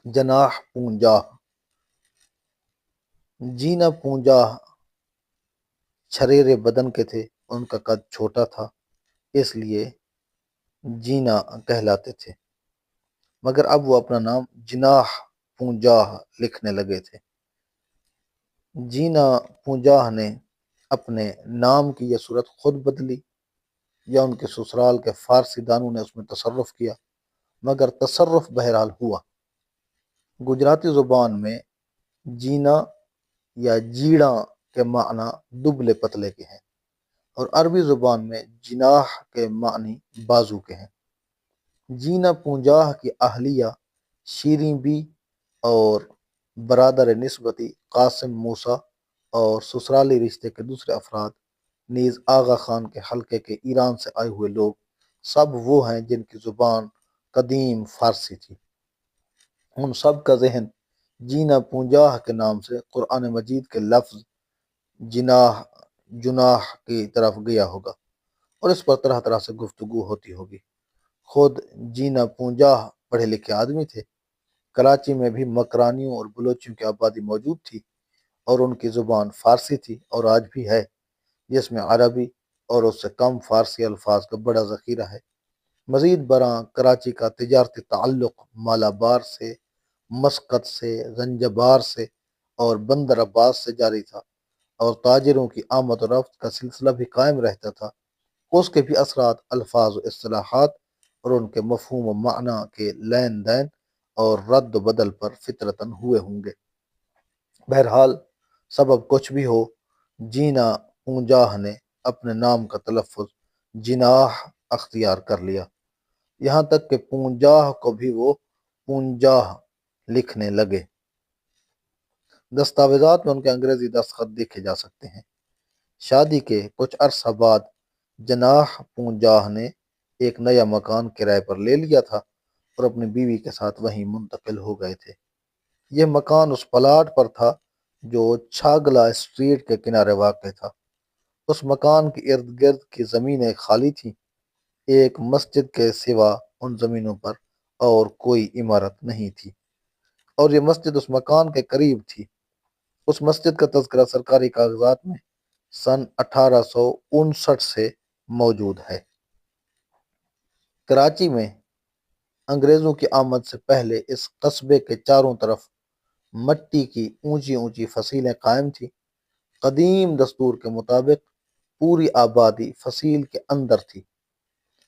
جناح پونجاہ، جینا پونجاہ چھریرے بدن کے تھے، ان کا قد چھوٹا تھا، اس لیے جینا کہلاتے تھے، مگر اب وہ اپنا نام جناح پونجاہ لکھنے لگے تھے۔ جینا پونجاہ نے اپنے نام کی یہ صورت خود بدلی یا ان کے سسرال کے فارسی دانوں نے اس میں تصرف کیا، مگر تصرف بہرحال ہوا۔ گجراتی زبان میں جینا یا جیڑا کے معنی دبلے پتلے کے ہیں، اور عربی زبان میں جناح کے معنی بازو کے ہیں۔ جینا پونجاہ کی اہلیہ شیریں بی اور برادر نسبتی قاسم موسیٰ اور سسرالی رشتے کے دوسرے افراد نیز آغا خان کے حلقے کے ایران سے آئے ہوئے لوگ سب وہ ہیں جن کی زبان قدیم فارسی تھی۔ ان سب کا ذہن جینا پونجاہ کے نام سے قرآن مجید کے لفظ جناح کی طرف گیا ہوگا، اور اس پر طرح طرح سے گفتگو ہوتی ہوگی۔ خود جینا پونجاہ پڑھے لکھے آدمی تھے۔ کراچی میں بھی مکرانیوں اور بلوچیوں کی آبادی موجود تھی، اور ان کی زبان فارسی تھی اور آج بھی ہے، جس میں عربی اور اس سے کم فارسی الفاظ کا بڑا ذخیرہ ہے۔ مزید برآں کراچی کا تجارتی تعلق مالابار سے، مسقط سے، زنجبار سے اور بندر عباس سے جاری تھا، اور تاجروں کی آمد و رفت کا سلسلہ بھی قائم رہتا تھا۔ اس کے بھی اثرات الفاظ و اصطلاحات اور ان کے مفہوم و معنی کے لین دین اور رد و بدل پر فطرتاً ہوئے ہوں گے۔ بہرحال سبب کچھ بھی ہو، جینا پونجاہ نے اپنے نام کا تلفظ جناح اختیار کر لیا، یہاں تک کہ پونجاہ کو بھی وہ پونجاہ لکھنے لگے۔ دستاویزات میں ان کے انگریزی دستخط دیکھے جا سکتے ہیں۔ شادی کے کچھ عرصہ بعد جناح پونجاہ نے ایک نیا مکان کرائے پر لے لیا تھا اور اپنی بیوی کے ساتھ وہیں منتقل ہو گئے تھے۔ یہ مکان اس پلاٹ پر تھا جو چھاگلا اسٹریٹ کے کنارے واقع تھا۔ اس مکان کے ارد گرد کی زمینیں خالی تھیں، ایک مسجد کے سوا ان زمینوں پر اور کوئی عمارت نہیں تھی، اور یہ مسجد اس مکان کے قریب تھی۔ اس مسجد کا تذکرہ سرکاری کاغذات میں سن 1859 سے موجود ہے۔ کراچی میں انگریزوں کی آمد سے پہلے اس قصبے کے چاروں طرف مٹی کی اونچی اونچی فصیلیں قائم تھیں۔ قدیم دستور کے مطابق پوری آبادی فصیل کے اندر تھی۔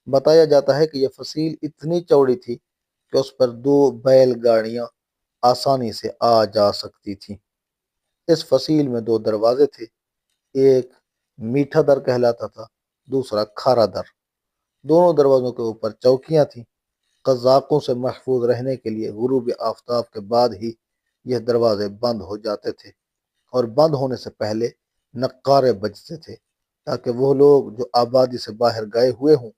بتایا جاتا ہے کہ یہ فصیل اتنی چوڑی تھی کہ اس پر 2 بیل گاڑیاں آسانی سے آ جا سکتی تھیں۔ اس فصیل میں 2 دروازے تھے، ایک میٹھا در کہلاتا تھا، دوسرا کھارا در۔ دونوں دروازوں کے اوپر چوکیاں تھیں۔ قزاقوں سے محفوظ رہنے کے لیے غروب آفتاب کے بعد ہی یہ دروازے بند ہو جاتے تھے، اور بند ہونے سے پہلے نقارے بجتے تھے تاکہ وہ لوگ جو آبادی سے باہر گئے ہوئے ہوں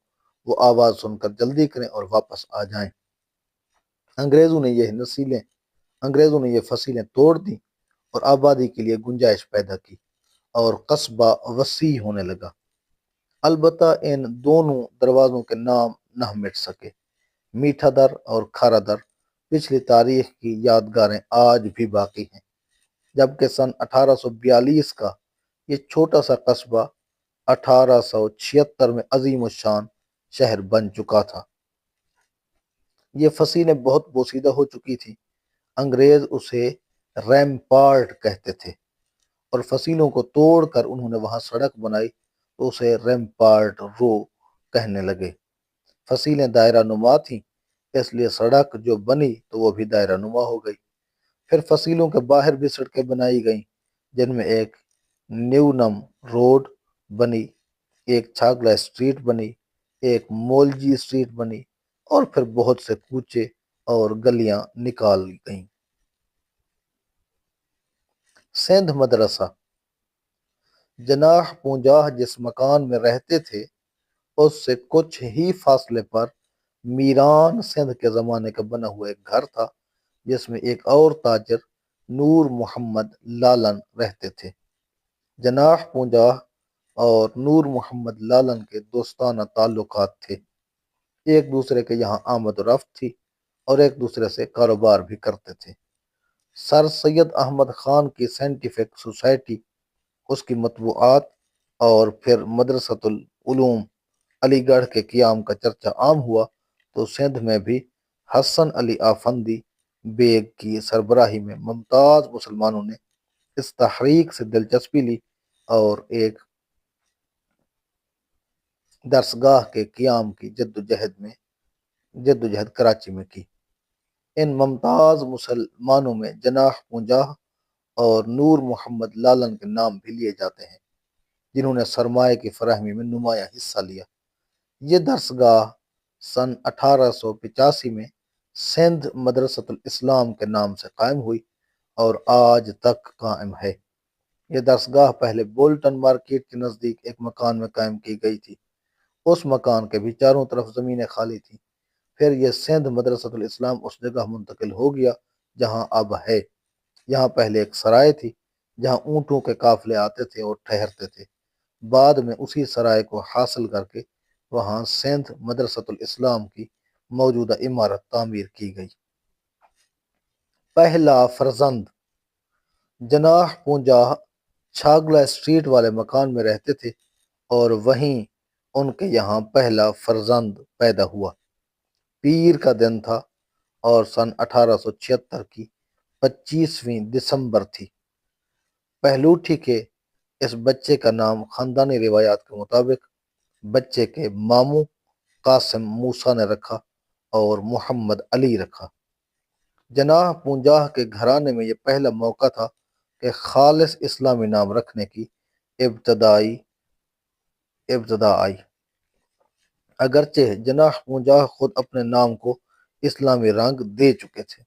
وہ آواز سن کر جلدی کریں اور واپس آ جائیں۔ انگریزوں نے یہ فصیلیں توڑ دیں اور آبادی کے لیے گنجائش پیدا کی، اور قصبہ وسیع ہونے لگا۔ البتہ ان دونوں دروازوں کے نام نہ مٹ سکے۔ میٹھا در اور کھارا در پچھلی تاریخ کی یادگاریں آج بھی باقی ہیں، جبکہ سن 1842 کا یہ چھوٹا سا قصبہ 1876 میں عظیم الشان شہر بن چکا تھا۔ یہ فصیلیں بہت بوسیدہ ہو چکی تھیں۔ انگریز اسے ریمپارٹ کہتے تھے، اور فصیلوں کو توڑ کر انہوں نے وہاں سڑک بنائی تو اسے ریمپارٹ رو کہنے لگے۔ فصیلیں دائرہ نما تھیں، اس لیے سڑک جو بنی تو وہ بھی دائرہ نما ہو گئی۔ پھر فصیلوں کے باہر بھی سڑکیں بنائی گئیں، جن میں ایک نیونم روڈ بنی، ایک چھاگلا اسٹریٹ بنی، ایک مولجی اسٹریٹ بنی، اور پھر بہت سے کوچے اور گلیاں نکال گئیں۔ سندھ مدرسہ۔ جناح پونجاہ جس مکان میں رہتے تھے اس سے کچھ ہی فاصلے پر میران سندھ کے زمانے کا بنا ہوا ایک گھر تھا، جس میں ایک اور تاجر نور محمد لالن رہتے تھے۔ جناح پونجاہ اور نور محمد لالن کے دوستانہ تعلقات تھے، ایک دوسرے کے یہاں آمد و رفت تھی اور ایک دوسرے سے کاروبار بھی کرتے تھے۔ سر سید احمد خان کی سائنٹیفک سوسائٹی، اس کی مطبوعات، اور پھر مدرسۃ العلوم علی گڑھ کے قیام کا چرچہ عام ہوا تو سندھ میں بھی حسن علی آفندی بیگ کی سربراہی میں ممتاز مسلمانوں نے اس تحریک سے دلچسپی لی اور ایک درسگاہ کے قیام کی جدوجہد کراچی میں کی۔ ان ممتاز مسلمانوں میں جناح پونجاہ اور نور محمد لالن کے نام بھی لیے جاتے ہیں، جنہوں نے سرمایہ کی فراہمی میں نمایاں حصہ لیا۔ یہ درسگاہ سن 1885 میں سندھ مدرسۃ الاسلام کے نام سے قائم ہوئی اور آج تک قائم ہے۔ یہ درسگاہ پہلے بولٹن مارکیٹ کے نزدیک ایک مکان میں قائم کی گئی تھی۔ اس مکان کے بھی چاروں طرف زمینیں خالی تھیں۔ پھر یہ سندھ مدرسۃ الاسلام اس جگہ منتقل ہو گیا جہاں اب ہے۔ یہاں پہلے ایک سرائے تھی جہاں اونٹوں کے قافلے آتے تھے اور ٹھہرتے تھے۔ بعد میں اسی سرائے کو حاصل کر کے وہاں سندھ مدرسۃ الاسلام کی موجودہ عمارت تعمیر کی گئی۔ پہلا فرزند۔ جناح پونجاہ چھاگلا اسٹریٹ والے مکان میں رہتے تھے اور وہیں ان کے یہاں پہلا فرزند پیدا ہوا۔ پیر کا دن تھا اور سن 1876 کی 25ویں دسمبر تھی۔ پہلوٹھی کے اس بچے کا نام خاندانی روایات کے مطابق بچے کے ماموں قاسم موسیٰ نے رکھا اور محمد علی رکھا۔ جناح پونجاہ کے گھرانے میں یہ پہلا موقع تھا کہ خالص اسلامی نام رکھنے کی ابتدا آئی۔ اگرچہ جناح پونجاہ خود اپنے نام کو اسلامی رنگ دے چکے تھے۔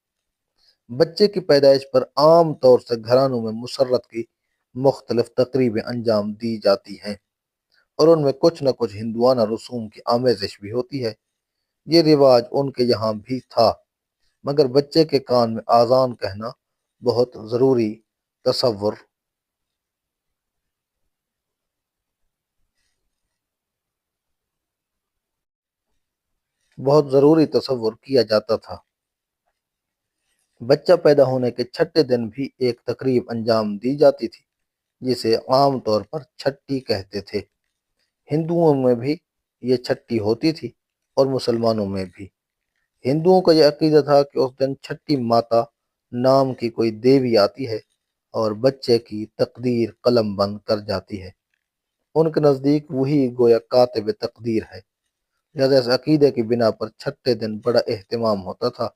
بچے کی پیدائش پر عام طور سے گھرانوں میں مسرت کی مختلف تقریبیں انجام دی جاتی ہیں اور ان میں کچھ نہ کچھ ہندوانہ رسوم کی آمیزش بھی ہوتی ہے۔ یہ رواج ان کے یہاں بھی تھا، مگر بچے کے کان میں آذان کہنا بہت ضروری تصور کیا جاتا تھا۔ بچہ پیدا ہونے کے چھٹے دن بھی ایک تقریب انجام دی جاتی تھی جسے عام طور پر چھٹی کہتے تھے۔ ہندوؤں میں بھی یہ چھٹی ہوتی تھی اور مسلمانوں میں بھی۔ ہندوؤں کا یہ عقیدہ تھا کہ اس دن چھٹی ماتا نام کی کوئی دیوی آتی ہے اور بچے کی تقدیر قلم بند کر جاتی ہے۔ ان کے نزدیک وہی گویا کاتب تقدیر ہے، لہذا اس عقیدے کی بنا پر چھٹے دن بڑا اہتمام ہوتا تھا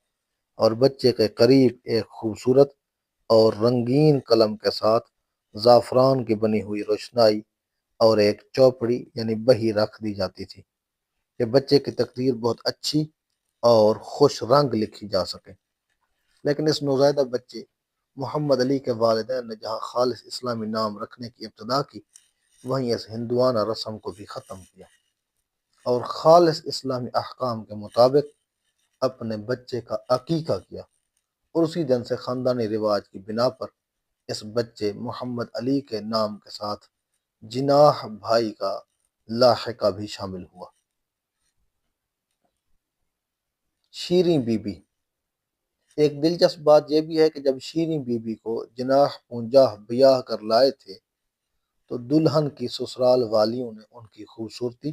اور بچے کے قریب ایک خوبصورت اور رنگین قلم کے ساتھ زعفران کی بنی ہوئی روشنائی اور ایک چوپڑی یعنی بہی رکھ دی جاتی تھی کہ بچے کی تقدیر بہت اچھی اور خوش رنگ لکھی جا سکے۔ لیکن اس نوزائیدہ بچے محمد علی کے والدین نے جہاں خالص اسلامی نام رکھنے کی ابتدا کی، وہیں اس ہندوانہ رسم کو بھی ختم کیا اور خالص اسلامی احکام کے مطابق اپنے بچے کا عقیقہ کیا، اور اسی دن سے خاندانی رواج کی بنا پر اس بچے محمد علی کے نام کے ساتھ جناح بھائی کا لاحقہ بھی شامل ہوا۔ شیریں بی بی۔ ایک دلچسپ بات یہ بھی ہے کہ جب شیریں بی بی کو جناح پونجاہ بیاہ کر لائے تھے تو دلہن کی سسرال والیوں نے ان کی خوبصورتی،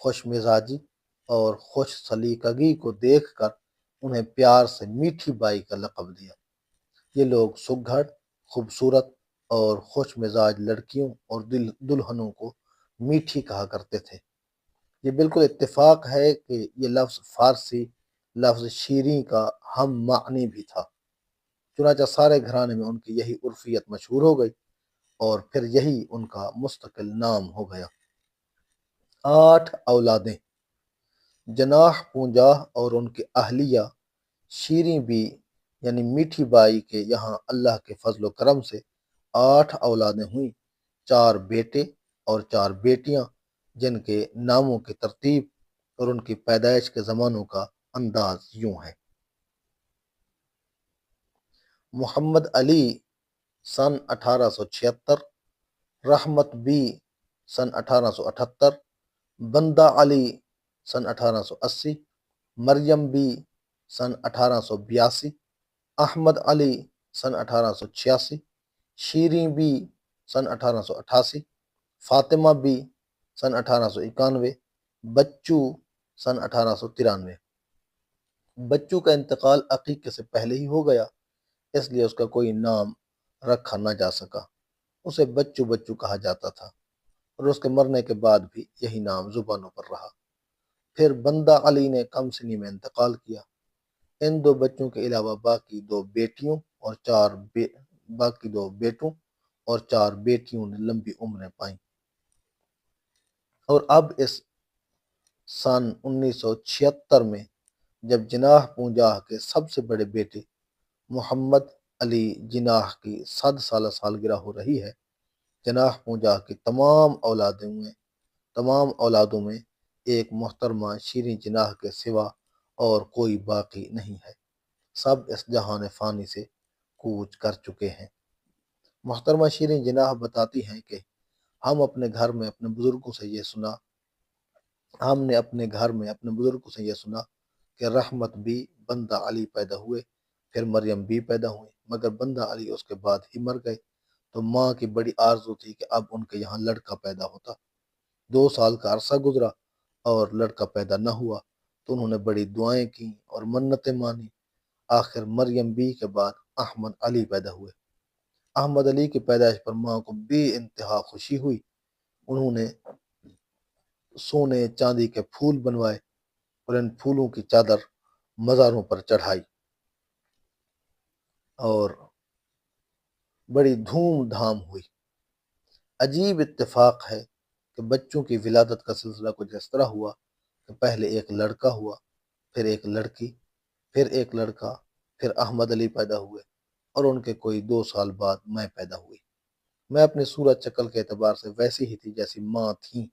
خوش مزاجی اور خوش سلیقگی کو دیکھ کر انہیں پیار سے میٹھی بائی کا لقب دیا۔ یہ لوگ سگھڑ، خوبصورت اور خوش مزاج لڑکیوں اور دلہنوں کو میٹھی کہا کرتے تھے۔ یہ بالکل اتفاق ہے کہ یہ لفظ فارسی لفظ شیریں کا ہم معنی بھی تھا، چنانچہ سارے گھرانے میں ان کی یہی عرفیت مشہور ہو گئی اور پھر یہی ان کا مستقل نام ہو گیا۔ 8 اولادیں۔ جناح پونجاہ اور ان کی اہلیہ شیریں بی یعنی میٹھی بائی کے یہاں اللہ کے فضل و کرم سے 8 اولادیں ہوئیں، 4 بیٹے اور 4 بیٹیاں، جن کے ناموں کی ترتیب اور ان کی پیدائش کے زمانوں کا انداز یوں ہے: محمد علی سن 1876، رحمت بی سن 1878، بندہ علی سن 1880، مریم بی سن 1882، احمد علی سن 1886، شیریں بی سن 1888، فاطمہ بی سن 1891، بچو سن 1893۔ بچو کا انتقال عقیقے سے پہلے ہی ہو گیا، اس لیے اس کا کوئی نام رکھا نہ جا سکا، اسے بچو بچو کہا جاتا تھا اور اس کے مرنے کے بعد بھی یہی نام زبانوں پر رہا۔ پھر بندہ علی نے کم سنی میں انتقال کیا۔ ان 2 بچوں کے علاوہ باقی 2 بیٹوں اور 4 بیٹیوں نے لمبی عمریں پائیں، اور اب اس سن 1976 میں جب جناح پونجاہ کے سب سے بڑے بیٹے محمد علی جناح کی 100 سالہ سالگرہ ہو رہی ہے، جناح پونجاہ کی تمام اولادوں میں ایک محترمہ شیریں جناح کے سوا اور کوئی باقی نہیں ہے، سب اس جہان فانی سے کوچ کر چکے ہیں۔ محترمہ شیریں جناح بتاتی ہیں کہ ہم نے اپنے گھر میں اپنے بزرگوں سے یہ سنا کہ رحمت بی بندہ علی پیدا ہوئے، پھر مریم بی پیدا ہوئی، مگر بندہ علی اس کے بعد ہی مر گئے، تو ماں کی بڑی آرزو تھی کہ اب ان کے یہاں لڑکا پیدا ہوتا۔ 2 سال کا عرصہ گزرا اور لڑکا پیدا نہ ہوا، تو انہوں نے بڑی دعائیں کی اور منتیں مانی۔ آخر مریم بی کے بعد احمد علی پیدا ہوئے۔ احمد علی کی پیدائش پر ماں کو بے انتہا خوشی ہوئی، انہوں نے سونے چاندی کے پھول بنوائے اور ان پھولوں کی چادر مزاروں پر چڑھائی۔ اور بڑی دھوم دھام ہوئی۔ عجیب اتفاق ہے کہ بچوں کی ولادت کا سلسلہ کچھ اس طرح ہوا کہ پہلے ایک لڑکا ہوا، پھر ایک لڑکی، پھر ایک لڑکا، پھر احمد علی پیدا ہوئے، اور ان کے کوئی 2 سال بعد میں پیدا ہوئی۔ میں اپنی صورت شکل کے اعتبار سے ویسی ہی تھی جیسی ماں تھیں،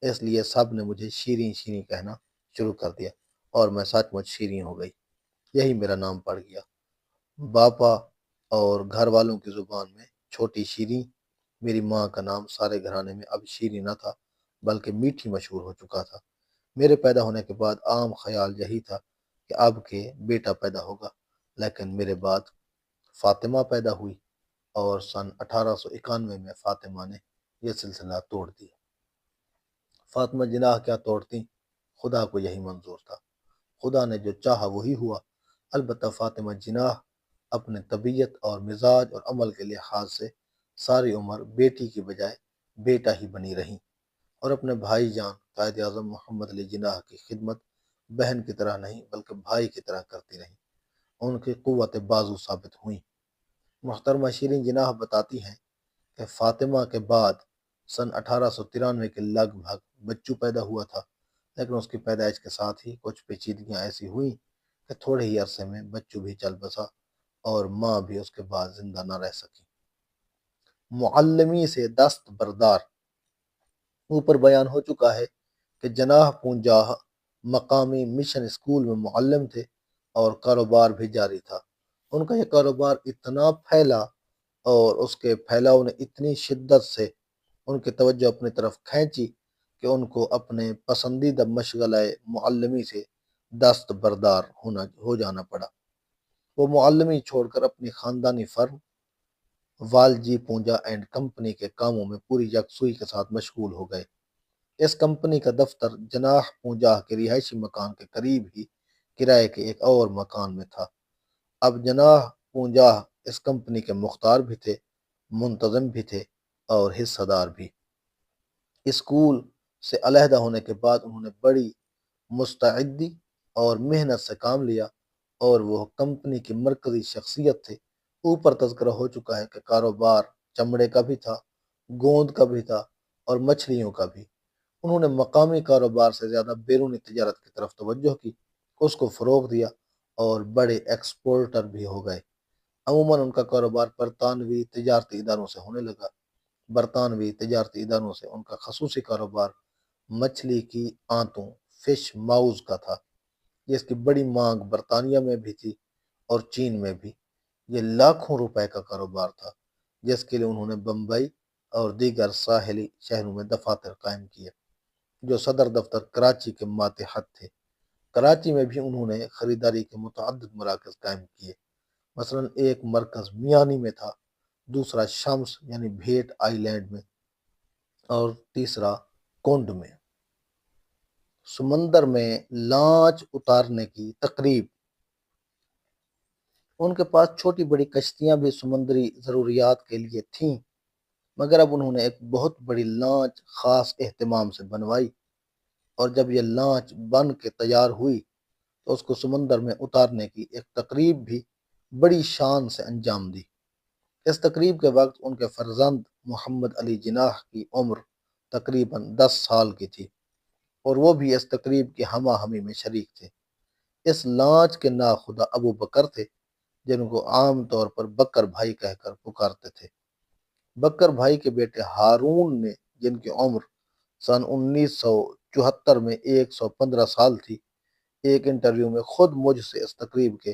اس لیے سب نے مجھے شیریں شیریں کہنا شروع کر دیا، اور میں سچ مچ شیریں ہو گئی۔ یہی میرا نام پڑ گیا۔ باپا اور گھر والوں کی زبان میں چھوٹی شیریں، میری ماں کا نام سارے گھرانے میں اب شیریں نہ تھا بلکہ میٹھی مشہور ہو چکا تھا۔ میرے پیدا ہونے کے بعد عام خیال یہی تھا کہ اب کے بیٹا پیدا ہوگا، لیکن میرے بعد فاطمہ پیدا ہوئی، اور سن 1891 میں فاطمہ نے یہ سلسلہ توڑ دیا۔ فاطمہ جناح کیا توڑتی، خدا کو یہی منظور تھا۔ خدا نے جو چاہا وہی ہوا۔ البتہ فاطمہ جناح اپنے طبیعت اور مزاج اور عمل کے لحاظ سے ساری عمر بیٹی کی بجائے بیٹا ہی بنی رہیں، اور اپنے بھائی جان قائد اعظم محمد علی جناح کی خدمت بہن کی طرح نہیں بلکہ بھائی کی طرح کرتی رہیں۔ ان کی قوت بازو ثابت ہوئیں۔ محترمہ شیریں جناح بتاتی ہیں کہ فاطمہ کے بعد سن 1893 کے لگ بھگ بچوں پیدا ہوا تھا، لیکن اس کی پیدائش کے ساتھ ہی کچھ پیچیدگیاں ایسی ہوئیں کہ تھوڑے ہی عرصے میں بچوں بھی چل بسا، اور ماں بھی اس کے بعد زندہ نہ رہ سکی۔ معلمی سے دست بردار۔ اوپر بیان ہو چکا ہے کہ جناح پونجاہ مقامی مشن اسکول میں معلم تھے، اور کاروبار بھی جاری تھا۔ ان کا یہ کاروبار اتنا پھیلا، اور اس کے پھیلاؤ نے اتنی شدت سے ان کی توجہ اپنی طرف کھینچی کہ ان کو اپنے پسندیدہ مشغلہ معلمی سے دست بردار ہو جانا پڑا۔ وہ معلمی چھوڑ کر اپنی خاندانی فرم والجی پونجا اینڈ کمپنی کے کاموں میں پوری یکسوئی کے ساتھ مشغول ہو گئے۔ اس کمپنی کا دفتر جناح پونجاہ کے رہائشی مکان کے قریب ہی کرائے کے ایک اور مکان میں تھا۔ اب جناح پونجاہ اس کمپنی کے مختار بھی تھے، منتظم بھی تھے، اور حصہ دار بھی۔ اسکول سے علیحدہ ہونے کے بعد انہوں نے بڑی مستعدی اور محنت سے کام لیا، اور وہ کمپنی کی مرکزی شخصیت تھے۔ اوپر تذکرہ ہو چکا ہے کہ کاروبار چمڑے کا بھی تھا، گوند کا بھی تھا، اور مچھلیوں کا بھی۔ انہوں نے مقامی کاروبار سے زیادہ بیرونی تجارت کی طرف توجہ کی، اس کو فروغ دیا، اور بڑے ایکسپورٹر بھی ہو گئے۔ عموماً ان کا کاروبار برطانوی تجارتی اداروں سے ہونے لگا۔ برطانوی تجارتی اداروں سے ان کا خصوصی کاروبار مچھلی کی آنتوں فش ماؤز کا تھا، جس کی بڑی مانگ برطانیہ میں بھی تھی اور چین میں بھی۔ یہ لاکھوں روپے کا کاروبار تھا، جس کے لیے انہوں نے بمبئی اور دیگر ساحلی شہروں میں دفاتر قائم کیے، جو صدر دفتر کراچی کے ماتحت تھے۔ کراچی میں بھی انہوں نے خریداری کے متعدد مراکز قائم کیے۔ مثلا ایک مرکز میانی میں تھا، دوسرا شمس یعنی بھیٹ آئی لینڈ میں، اور تیسرا کونڈ میں۔ سمندر میں لانچ اتارنے کی تقریب۔ ان کے پاس چھوٹی بڑی کشتیاں بھی سمندری ضروریات کے لیے تھیں، مگر اب انہوں نے ایک بہت بڑی لانچ خاص اہتمام سے بنوائی، اور جب یہ لانچ بن کے تیار ہوئی تو اس کو سمندر میں اتارنے کی ایک تقریب بھی بڑی شان سے انجام دی۔ اس تقریب کے وقت ان کے فرزند محمد علی جناح کی عمر تقریباً 10 سال کی تھی، اور وہ بھی اس تقریب کی ہمہ ہمی میں شریک تھے۔ اس لانچ کے ناخدا ابو بکر تھے، جن کو عام طور پر بکر بھائی کہہ کر پکارتے تھے۔ بکر بھائی کے بیٹے ہارون نے، جن کی عمر سن 1974 میں 115 سال تھی، ایک انٹرویو میں خود مجھ سے اس تقریب کے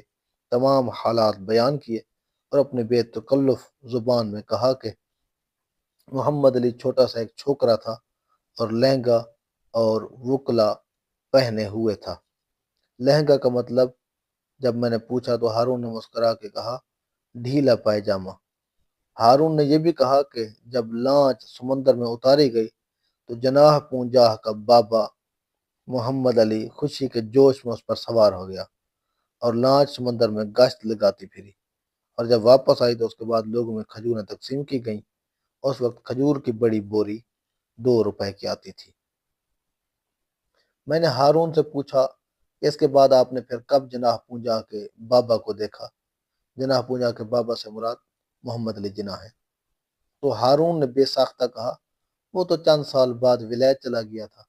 تمام حالات بیان کیے، اور اپنے بے تکلف زبان میں کہا کہ محمد علی چھوٹا سا ایک چھوکرا تھا، اور لہنگا اور وکلا پہنے ہوئے تھا۔ لہنگا کا مطلب جب میں نے پوچھا تو ہارون نے مسکرا کے کہا، ڈھیلا پائجامہ۔ ہارون نے یہ بھی کہا کہ جب لانچ سمندر میں اتاری گئی تو جناح پونجاہ کا بابا محمد علی خوشی کے جوش میں اس پر سوار ہو گیا، اور لانچ سمندر میں گشت لگاتی پھری، اور جب واپس آئی تو اس کے بعد لوگوں میں کھجوریں تقسیم کی گئیں۔ اس وقت کھجور کی بڑی بوری 2 روپے کی آتی تھی۔ میں نے ہارون سے پوچھا کہ اس کے بعد آپ نے پھر کب جناح پونجاہ کے بابا کو دیکھا؟ جناح پونجا کے بابا سے مراد محمد علی جناح ہے۔ تو ہارون نے بے ساختہ کہا، وہ تو چند سال بعد ولایت چلا گیا تھا،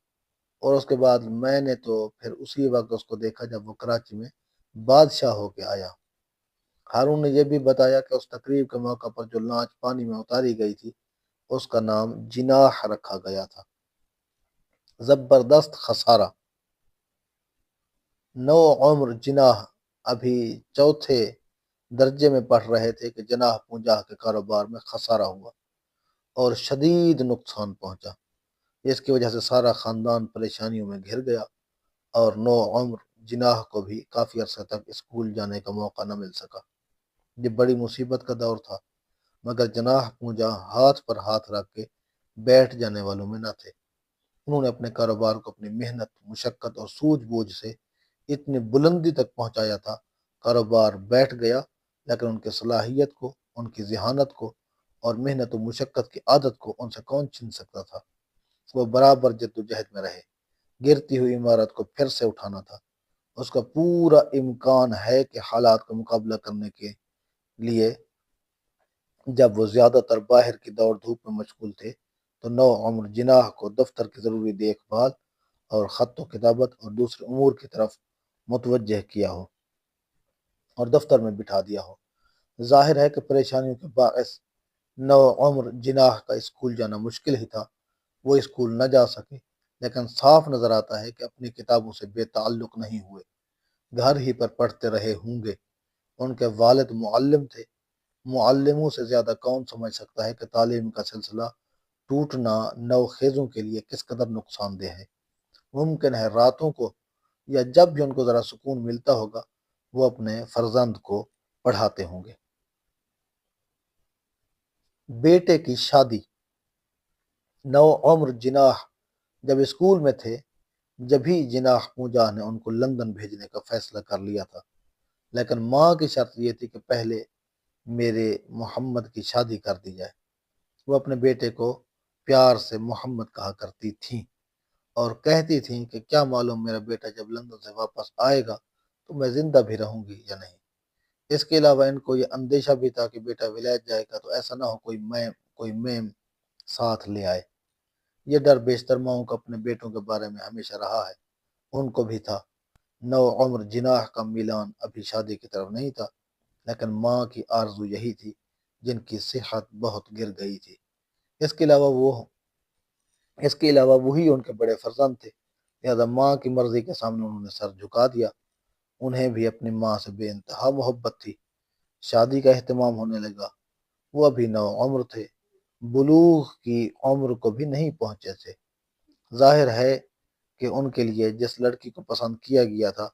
اور اس کے بعد میں نے تو پھر اسی وقت اس کو دیکھا جب وہ کراچی میں بادشاہ ہو کے آیا۔ ہارون نے یہ بھی بتایا کہ اس تقریب کے موقع پر جو لانچ پانی میں اتاری گئی تھی اس کا نام جناح رکھا گیا تھا۔ زبردست خسارہ! نو عمر جناح ابھی چوتھے درجے میں پڑھ رہے تھے کہ جناح پونجا کے کاروبار میں خسارہ ہوا اور شدید نقصان پہنچا، جس کی وجہ سے سارا خاندان پریشانیوں میں گھر گیا، اور نو عمر جناح کو بھی کافی عرصے تک اسکول جانے کا موقع نہ مل سکا۔ یہ بڑی مصیبت کا دور تھا، مگر جناح پونجا ہاتھ پر ہاتھ رکھ کے بیٹھ جانے والوں میں نہ تھے۔ انہوں نے اپنے کاروبار کو اپنی محنت، مشقت اور سوجھ بوجھ سے اتنی بلندی تک پہنچایا تھا۔ کاروبار بیٹھ گیا، لیکن ان کی صلاحیت کو، ان کی ذہانت کو اور محنت و مشقت کی عادت کو ان سے کون چھین سکتا تھا؟ وہ برابر جدوجہد میں رہے، گرتی ہوئی عمارت کو پھر سے اٹھانا تھا۔ اس کا پورا امکان ہے کہ حالات کا مقابلہ کرنے کے لیے جب وہ زیادہ تر باہر کی دوڑ دھوپ میں مشغول تھے تو نو عمر جناح کو دفتر کی ضروری دیکھ بھال اور خط و کتابت اور دوسرے امور کی طرف متوجہ کیا ہو اور دفتر میں بٹھا دیا ہو۔ ظاہر ہے کہ پریشانیوں کے باعث نو عمر جناح کا اسکول جانا مشکل ہی تھا۔ وہ اسکول نہ جا سکے، لیکن صاف نظر آتا ہے کہ اپنی کتابوں سے بے تعلق نہیں ہوئے، گھر ہی پر پڑھتے رہے ہوں گے۔ ان کے والد معلم تھے۔ معلموں سے زیادہ کون سمجھ سکتا ہے کہ تعلیم کا سلسلہ ٹوٹنا نوخیزوں کے لیے کس قدر نقصان دہ ہے۔ ممکن ہے راتوں کو یا جب بھی ان کو ذرا سکون ملتا ہوگا وہ اپنے فرزند کو پڑھاتے ہوں گے۔ بیٹے کی شادی۔ نو عمر جناح جب اسکول میں تھے جبھی جناح پونجا نے ان کو لندن بھیجنے کا فیصلہ کر لیا تھا، لیکن ماں کی شرط یہ تھی کہ پہلے میرے محمد کی شادی کر دی جائے۔ وہ اپنے بیٹے کو پیار سے محمد کہا کرتی تھیں اور کہتی تھیں کہ کیا معلوم میرا بیٹا جب لندن سے واپس آئے گا تو میں زندہ بھی رہوں گی یا نہیں۔ اس کے علاوہ ان کو یہ اندیشہ بھی تھا کہ بیٹا ولایت جائے گا تو ایسا نہ ہو کوئی میم ساتھ لے آئے۔ یہ ڈر بیشتر ماؤں کو اپنے بیٹوں کے بارے میں ہمیشہ رہا ہے، ان کو بھی تھا۔ نو عمر جناح کا میلان ابھی شادی کی طرف نہیں تھا، لیکن ماں کی آرزو یہی تھی، جن کی صحت بہت گر گئی تھی۔ اس کے علاوہ وہی ان کے بڑے فرزند تھے، لہذا ماں کی مرضی کے سامنے انہوں نے سر جھکا دیا۔ انہیں بھی اپنی ماں سے بے انتہا محبت تھی۔ شادی کا اہتمام ہونے لگا۔ وہ ابھی نو عمر تھے، بلوغ کی عمر کو بھی نہیں پہنچے تھے۔ ظاہر ہے کہ ان کے لیے جس لڑکی کو پسند کیا گیا تھا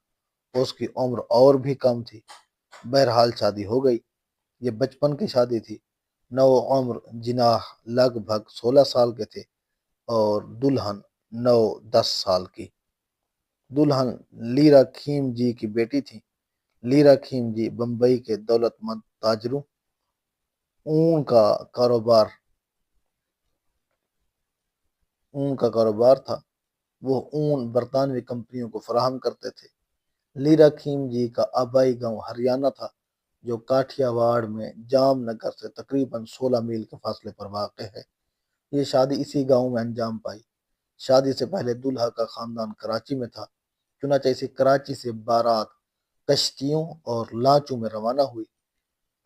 اس کی عمر اور بھی کم تھی۔ بہرحال شادی ہو گئی۔ یہ بچپن کی شادی تھی۔ نو عمر جناح لگ بھگ 16 سال کے تھے اور دلہن 9-10 سال کی۔ دلہن لیرا کھیم جی کی بیٹی تھی۔ لیرا کھیم جی بمبئی کے دولت مند تاجروں اون کا کاروبار تھا۔ وہ اون برطانوی کمپنیوں کو فراہم کرتے تھے۔ لیرا کھیم جی کا آبائی گاؤں ہریانہ تھا، جو کاٹھیا واڑ میں جام نگر سے تقریباً 16 میل کے فاصلے پر واقع ہے۔ یہ شادی اسی گاؤں میں انجام پائی۔ شادی سے پہلے دلہا کا خاندان کراچی میں تھا، چنانچہ اسی کراچی سے بارات کشتیوں اور لانچوں میں روانہ ہوئی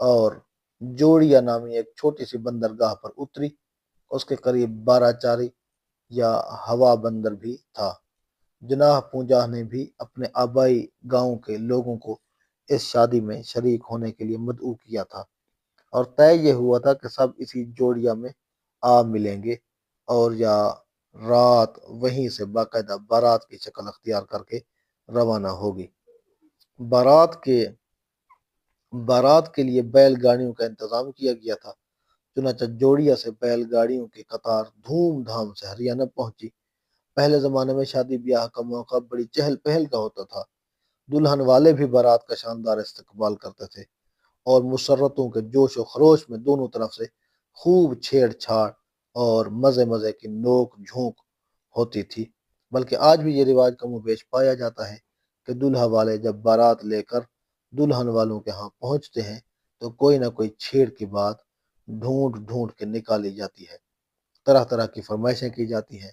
اور جوڑیا نامی ایک چھوٹی سی بندرگاہ پر اتری۔ اس کے قریب بارہ چاری یا ہوا بندر بھی تھا۔ جناح پونجا نے بھی اپنے آبائی گاؤں کے لوگوں کو اس شادی میں شریک ہونے کے لیے مدعو کیا تھا، اور طے یہ ہوا تھا کہ سب اسی جوڑیا میں آ ملیں گے اور یا رات وہیں سے باقاعدہ بارات کی شکل اختیار کر کے روانہ ہوگی۔ بارات کے لیے بیل گاڑیوں کا انتظام کیا گیا تھا، چنانچہ جوڑیا سے بیل گاڑیوں کی قطار دھوم دھام سے ہریانہ پہنچی۔ پہلے زمانے میں شادی بیاہ کا موقع بڑی چہل پہل کا ہوتا تھا۔ دلہن والے بھی بارات کا شاندار استقبال کرتے تھے اور مسرتوں کے جوش و خروش میں دونوں طرف سے خوب چھیڑ چھاڑ اور مزے کی نوک جھونک ہوتی تھی۔ بلکہ آج بھی یہ رواج کم و بیش پایا جاتا ہے کہ دلہا والے جب بارات لے کر دلہن والوں کے ہاں پہنچتے ہیں تو کوئی نہ کوئی چھیڑ کی بات ڈھونڈ ڈھونڈ کے نکالی جاتی ہے، طرح طرح کی فرمائشیں کی جاتی ہیں،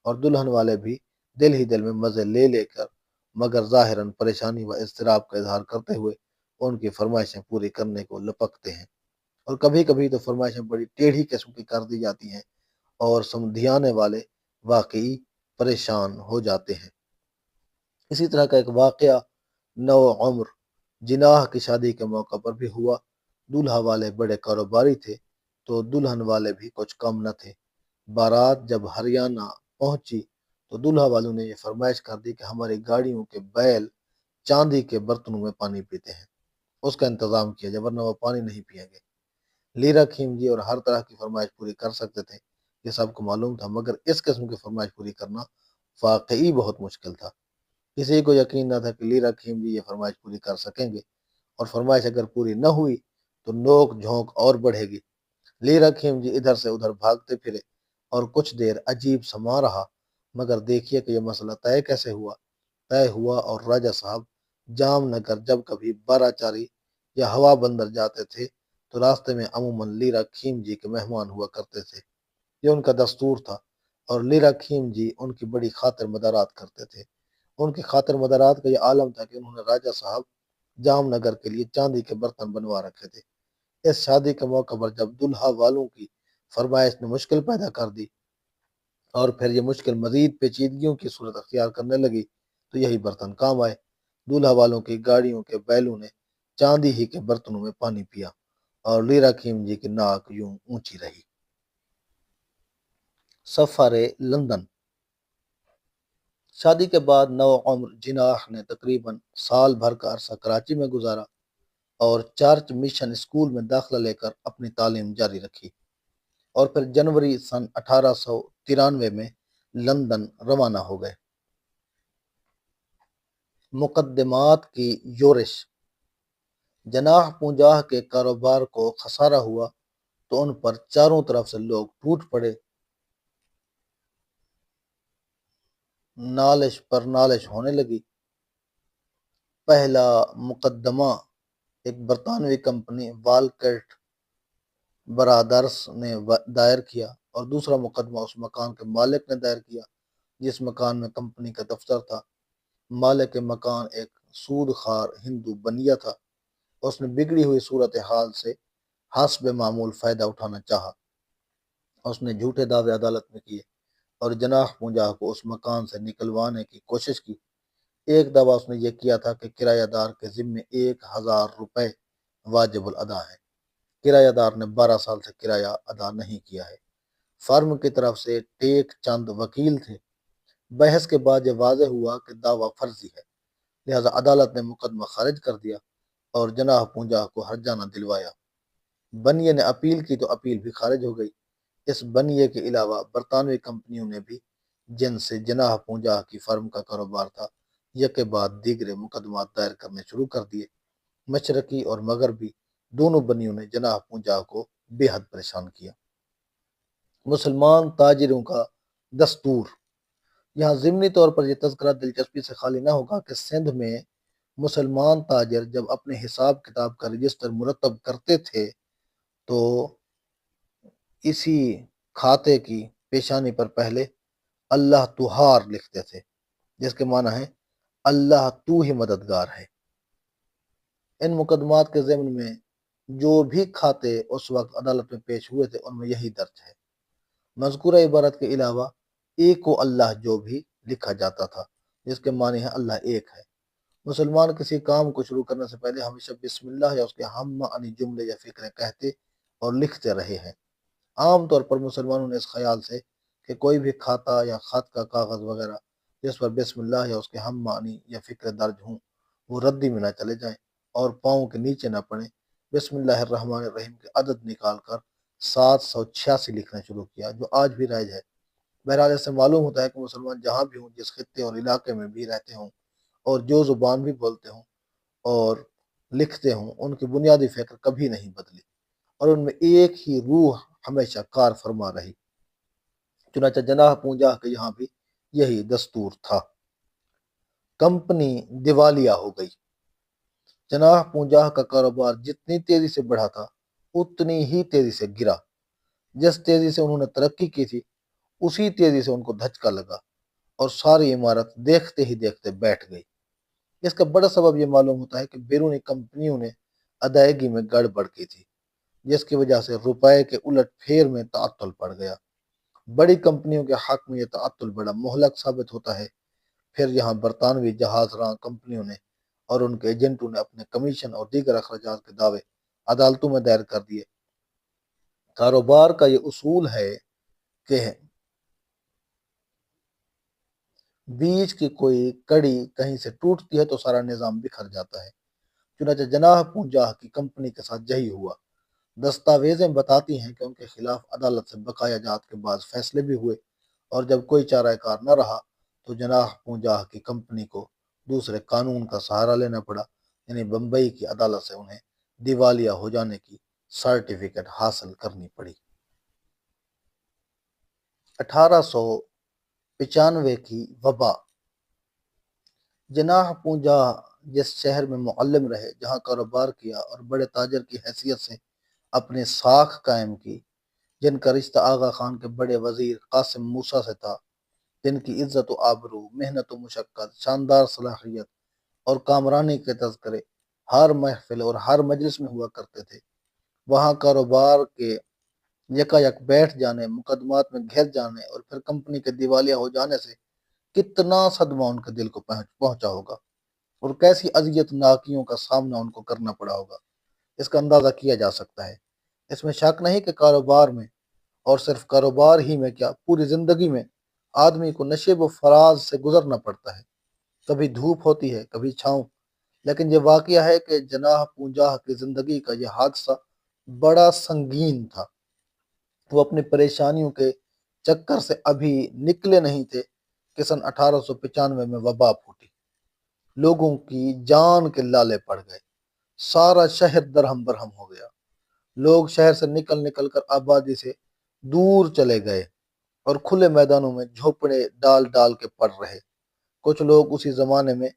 اور دلہن والے بھی دل ہی دل میں مزے لے لے کر مگر ظاہراً پریشانی و اضطراب کا اظہار کرتے ہوئے ان کی فرمائشیں پوری کرنے کو لپکتے ہیں، اور کبھی کبھی تو فرمائشیں بڑی ٹیڑھی قسم کی کر دی جاتی ہیں اور سمدھیانے والے واقعی پریشان ہو جاتے ہیں۔ اسی طرح کا ایک واقعہ نو عمر جناح کی شادی کے موقع پر بھی ہوا۔ دولہا والے بڑے کاروباری تھے تو دلہن والے بھی کچھ کم نہ تھے۔ بارات جب ہریانہ پہنچی تو دولہا والوں نے یہ فرمائش کر دی کہ ہماری گاڑیوں کے بیل چاندی کے برتنوں میں پانی پیتے ہیں، اس کا انتظام کیا جائے ورنہ وہ پانی نہیں پئیں گے۔ لیرا خیمجی اور ہر طرح کی فرمائش پوری کر سکتے تھے، یہ سب کو معلوم تھا، مگر اس قسم کی فرمائش پوری کرنا واقعی بہت مشکل تھا۔ کسی کو یقین نہ تھا کہ لیرا خیمجی یہ فرمائش پوری کر سکیں گے، اور فرمائش اگر پوری نہ ہوئی تو نوک جھونک اور بڑھے گی۔ لیرا خیمجی ادھر سے ادھر بھاگتے پھرے اور کچھ دیر عجیب سما رہا، مگر دیکھیے کہ یہ مسئلہ طے کیسے ہوا۔ طے ہوا اور راجہ صاحب جام نگر جب کبھی بارہ چاری یا ہوا بندر جاتے تھے تو راستے میں عموماً لیرا خیمجی کے مہمان ہوا کرتے تھے، یہ ان کا دستور تھا، اور لیرا خیمجی ان کی بڑی خاطر مدارات کرتے تھے۔ ان کی خاطر مدارات کا یہ عالم تھا کہ انہوں نے راجہ صاحب جام نگر کے لیے چاندی کے برتن بنوا رکھے تھے۔ اس شادی کے موقع پر جب دلہا والوں کی فرمائش نے مشکل پیدا کر دی اور پھر یہ مشکل مزید پیچیدگیوں کی صورت اختیار کرنے لگی تو یہی برتن کام آئے۔ دولہا والوں کی گاڑیوں کے بیلوں نے چاندی ہی کے برتنوں میں پانی پیا اور لیرا خیمجی کی ناک یوں اونچی رہی۔ سفر لندن۔ شادی کے بعد نو عمر جناح نے تقریباً سال بھر کا عرصہ کراچی میں گزارا اور چرچ مشن اسکول میں داخلہ لے کر اپنی تعلیم جاری رکھی، اور پھر جنوری سن 1893 میں لندن روانہ ہو گئے۔ مقدمات کی یورش۔ جناح پونجاہ کے کاروبار کو خسارہ ہوا تو ان پر چاروں طرف سے لوگ ٹوٹ پڑے۔ نالش پر نالش ہونے لگی۔ پہلا مقدمہ ایک برطانوی کمپنی والکٹ برادرز نے دائر کیا، اور دوسرا مقدمہ اس مکان کے مالک نے دائر کیا جس مکان میں کمپنی کا دفتر تھا۔ مالک مکان ایک سود خوار ہندو بنیا تھا، اس نے بگڑی ہوئی صورتحال سے حسب معمول فائدہ اٹھانا چاہا۔ اس نے جھوٹے دعوے عدالت میں کیے اور جناح پونجاہ کو اس مکان سے نکلوانے کی کوشش کی۔ ایک دعویٰ اس نے یہ کیا تھا کہ کرایہ دار کے ذمے 1000 روپے واجب الادا ہیں۔ کرایہ دار نے 12 سال سے کرایہ ادا نہیں کیا ہے۔ فرم کی طرف سے ٹیک چند وکیل تھے۔ بحث کے بعد یہ واضح ہوا کہ دعویٰ فرضی ہے، لہذا عدالت نے مقدمہ خارج کر دیا اور جناح پونجاہ کو ہرجانہ دلوایا۔ بنیے نے اپیل کی تو اپیل بھی خارج ہو گئی۔ اس بنیے کے علاوہ برطانوی کمپنیوں نے بھی جن سے جناح پونجاہ کی فرم کا کاروبار تھا یکے بعد دیگرے مقدمات دائر کرنے شروع کر دیے۔ مشرقی اور مغربی دونوں بنیوں نے جناح پونجاہ کو بے حد پریشان کیا۔ مسلمان تاجروں کا دستور۔ یہاں ضمنی طور پر یہ تذکرہ دلچسپی سے خالی نہ ہوگا کہ سندھ میں مسلمان تاجر جب اپنے حساب کتاب کا رجسٹر مرتب کرتے تھے تو اسی کھاتے کی پیشانی پر پہلے اللہ تہار لکھتے تھے، جس کے معنی ہے اللہ تو ہی مددگار ہے۔ ان مقدمات کے ضمن میں جو بھی کھاتے اس وقت عدالت میں پیش ہوئے تھے ان میں یہی درج ہے۔ مذکورہ عبارت کے علاوہ ایک و اللہ جو بھی لکھا جاتا تھا، جس کے معنی ہے اللہ ایک ہے۔ مسلمان کسی کام کو شروع کرنے سے پہلے ہمیشہ بسم اللہ یا اس کے ہم معنی جملے یا فقرے کہتے اور لکھتے رہے ہیں۔ عام طور پر مسلمانوں نے اس خیال سے کہ کوئی بھی کھاتا یا خط کا کاغذ وغیرہ جس پر بسم اللہ یا اس کے ہم معنی یا فقرے درج ہوں وہ ردی میں نہ چلے جائیں اور پاؤں کے نیچے نہ پڑیں، بسم اللہ الرحمن الرحیم کے عدد نکال کر 786 لکھنا شروع کیا، جو آج بھی رائج ہے۔ بہرحال اس سے معلوم ہوتا ہے کہ مسلمان جہاں بھی ہوں، جس خطے اور علاقے میں بھی رہتے ہوں اور جو زبان بھی بولتے ہوں اور لکھتے ہوں، ان کی بنیادی فکر کبھی نہیں بدلی اور ان میں ایک ہی روح ہمیشہ کار فرما رہی۔ چنانچہ جناح پونجاہ کے یہاں بھی یہی دستور تھا۔ کمپنی دیوالیہ ہو گئی۔ جناح پونجاہ کا کاروبار جتنی تیزی سے بڑھا تھا اتنی ہی تیزی سے گرا۔ جس تیزی سے انہوں نے ترقی کی تھی اسی تیزی سے ان کو دھچکا لگا اور ساری عمارت دیکھتے ہی دیکھتے بیٹھ گئی۔ اس کا بڑا سبب یہ معلوم ہوتا ہے کہ بیرونی کمپنیوں نے ادائیگی میں گڑبڑ کی تھی، جس کی وجہ سے روپے کے الٹ پھیر میں تعطل پڑ گیا۔ بڑی کمپنیوں کے حق میں یہ تعطل بڑا مہلک ثابت ہوتا ہے۔ پھر یہاں برطانوی جہاز راں کمپنیوں نے اور ان کے ایجنٹوں نے اپنے کمیشن اور دیگر اخراجات کے دعوے عدالتوں میں دائر کر دیے۔ کاروبار کا یہ اصول ہے کہ بیچ کی کوئی کڑی کہیں سے ٹوٹتی ہے تو سارا نظام بکھر جاتا ہے۔ چنانچہ جناح پونجاہ کی کمپنی کے ساتھ یہی ہوا۔ دستاویزیں بتاتی ہیں کہ ان کے خلاف عدالت سے بقایا جات کے بعد فیصلے بھی ہوئے، اور جب کوئی چارہ کار نہ رہا تو جناح پونجاہ کی کمپنی کو دوسرے قانون کا سہارا لینا پڑا، یعنی بمبئی کی عدالت سے انہیں دیوالیہ ہو جانے کی سرٹیفکیٹ حاصل کرنی پڑی۔ 1895 کی وبا۔ جناح پونجاہ جس شہر میں معلم رہے، جہاں کاروبار کیا اور بڑے تاجر کی حیثیت سے اپنی ساکھ قائم کی، جن کا رشتہ آغا خان کے بڑے وزیر قاسم موسیٰ سے تھا، جن کی عزت و آبرو، محنت و مشقت، شاندار صلاحیت اور کامرانی کے تذکرے ہر محفل اور ہر مجلس میں ہوا کرتے تھے، وہاں کاروبار کے یکا یک بیٹھ جانے، مقدمات میں گھر جانے اور پھر کمپنی کے دیوالیہ ہو جانے سے کتنا صدمہ ان کے دل کو پہنچا ہوگا، اور کیسی اذیت ناکیوں کا سامنا ان کو کرنا پڑا ہوگا، اس کا اندازہ کیا جا سکتا ہے۔ اس میں شک نہیں کہ کاروبار میں، اور صرف کاروبار ہی میں کیا، پوری زندگی میں آدمی کو نشیب و فراز سے گزرنا پڑتا ہے۔ کبھی دھوپ ہوتی ہے، کبھی چھاؤں، لیکن یہ واقعہ ہے کہ جناح پونجاہ کی زندگی کا یہ حادثہ بڑا سنگین تھا۔ وہ اپنی پریشانیوں کے چکر سے ابھی نکلے نہیں تھے کہ سن 1895 میں وبا پھوٹی۔ لوگوں کی جان کے لالے پڑ گئے، سارا شہر درہم برہم ہو گیا۔ لوگ شہر سے نکل نکل کر آبادی سے دور چلے گئے اور کھلے میدانوں میں جھوپڑے ڈال ڈال کے پڑ رہے۔ کچھ لوگ اسی زمانے میں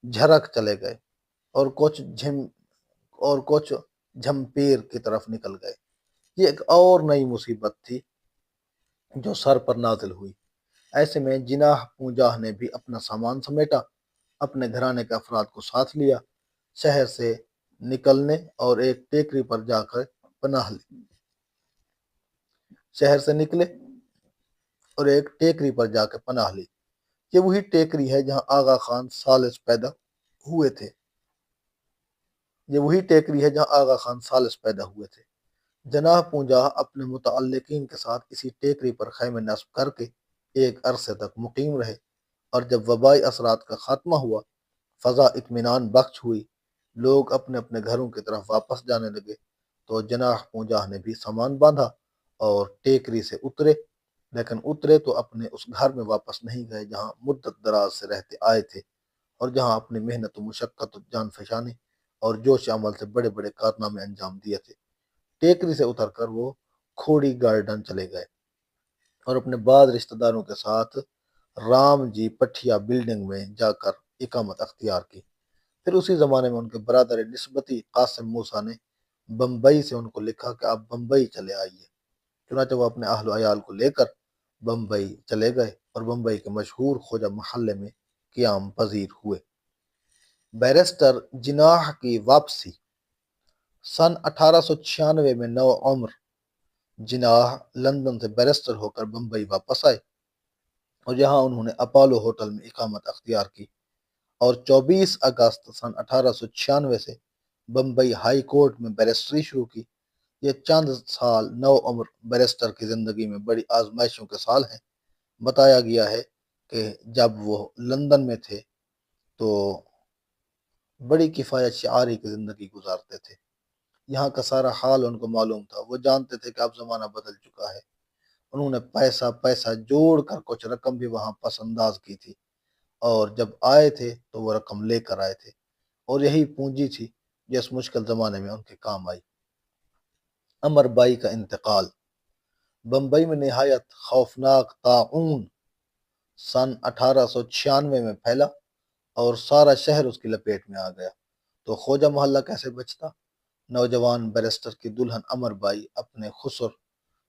جھرک چلے گئے اور کچھ جھمپیر کی طرف نکل گئے۔ یہ ایک اور نئی مصیبت تھی جو سر پر نازل ہوئی۔ ایسے میں جناح پونجاہ نے بھی اپنا سامان سمیٹا، اپنے گھرانے کے افراد کو ساتھ لیا، شہر سے نکلنے اور ایک ٹیکری پر جا کر پناہ لی۔ شہر سے نکلے اور ایک ٹیکری پر جا کے پناہ لی۔ یہ وہی ٹیکری ہے جہاں آغا خان ثالث پیدا ہوئے تھے۔ جناح پونجاہ اپنے متعلقین کے ساتھ اسی ٹیکری پر خیمے نصب کر کے ایک عرصے تک مقیم رہے، اور جب وبائی اثرات کا خاتمہ ہوا، فضا اطمینان بخش ہوئی، لوگ اپنے اپنے گھروں کی طرف واپس جانے لگے، تو جناح پونجاہ نے بھی سامان باندھا اور ٹیکری سے اترے، لیکن اترے تو اپنے اس گھر میں واپس نہیں گئے جہاں مدت دراز سے رہتے آئے تھے، اور جہاں اپنی محنت و مشقت و جان فشانی اور جوش عمل سے بڑے بڑے کارنامے انجام دیے تھے۔ ٹیکری سے اتر کر وہ کھوڑی گارڈن چلے گئے اور اپنے بعض رشتہ داروں کے ساتھ رام جی پٹھیا بلڈنگ میں جا کر اقامت اختیار کی۔ پھر اسی زمانے میں ان کے برادر نسبتی قاسم موسیٰ نے بمبئی سے ان کو لکھا کہ آپ بمبئی چلے آئیے۔ چنانچہ وہ اپنے اہل و عیال کو لے کر بمبئی چلے گئے اور بمبئی کے مشہور خوجہ محلے میں قیام پذیر ہوئے۔ بیرسٹر جناح کی واپسی۔ سن 1896 میں نو عمر جناح لندن سے بیرسٹر ہو کر بمبئی واپس آئے، اور یہاں انہوں نے اپالو ہوٹل میں اقامت اختیار کی، اور 24 اگست سن 1896 سے بمبئی ہائی کورٹ میں بیرسٹری شروع کی۔ یہ چند سال نو عمر بیرسٹر کی زندگی میں بڑی آزمائشوں کے سال ہیں۔ بتایا گیا ہے کہ جب وہ لندن میں تھے تو بڑی کفایت شعاری کی زندگی گزارتے تھے۔ یہاں کا سارا حال ان کو معلوم تھا، وہ جانتے تھے کہ اب زمانہ بدل چکا ہے۔ انہوں نے پیسہ جوڑ کر کچھ رقم بھی وہاں پس انداز کی تھی، اور جب آئے تھے تو وہ رقم لے کر آئے تھے، اور یہی پونجی تھی جو اس مشکل زمانے میں ان کے کام آئی۔ امر بائی کا انتقال۔ بمبئی میں نہایت خوفناک طاعون سن 1896 میں پھیلا اور سارا شہر اس کی لپیٹ میں آ گیا۔ تو خوجہ محلہ کیسے بچتا؟ نوجوان بیرسٹر کی دلہن امر بائی اپنے خسر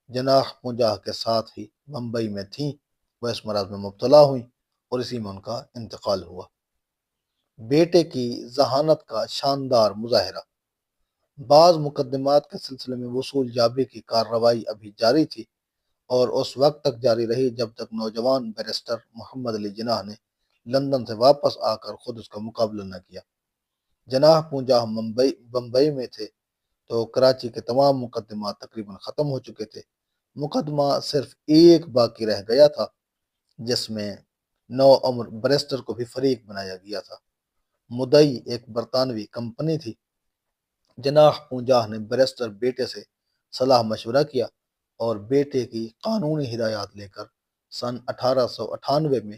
جناح پونجاہ کے ساتھ ہی بمبئی میں تھیں۔ وہ اس مرض میں مبتلا ہوئیں اور اسی میں ان کا انتقال ہوا۔ بیٹے کی ذہانت کا شاندار مظاہرہ۔ بعض مقدمات کے سلسلے میں وصول جابی کی کارروائی ابھی جاری تھی اور اس وقت تک جاری رہی جب تک نوجوان بیرسٹر محمد علی جناح نے لندن سے واپس آ کر خود اس کا مقابلہ نہ کیا۔ جناح پونجاہ بمبئی میں تھے تو کراچی کے تمام مقدمات تقریباً ختم ہو چکے تھے۔ مقدمہ صرف ایک باقی رہ گیا تھا جس میں نو عمر بیرسٹر کو بھی فریق بنایا گیا تھا۔ مدعی ایک برطانوی کمپنی تھی۔ جناح پونجاہ نے بیرسٹر بیٹے سے صلاح مشورہ کیا اور بیٹے کی قانونی ہدایات لے کر سن 1898 میں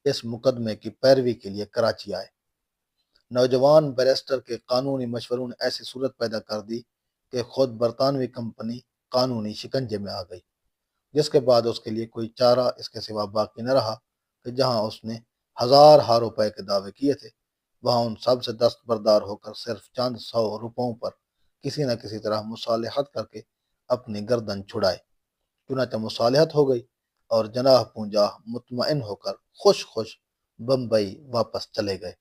اس مقدمے کی پیروی کے لیے کراچی آئے۔ نوجوان بیرسٹر کے قانونی مشوروں نے ایسی صورت پیدا کر دی کہ خود برطانوی کمپنی قانونی شکنجے میں آ گئی، جس کے بعد اس کے لیے کوئی چارہ اس کے سوا باقی نہ رہا کہ جہاں اس نے ہزار روپے کے دعوے کیے تھے وہاں ان سب سے دستبردار ہو کر صرف چند 100 روپوں پر کسی نہ کسی طرح مصالحت کر کے اپنی گردن چھڑائے۔ چنانچہ مصالحت ہو گئی اور جناح پونجاہ مطمئن ہو کر خوش بمبئی واپس چلے گئے۔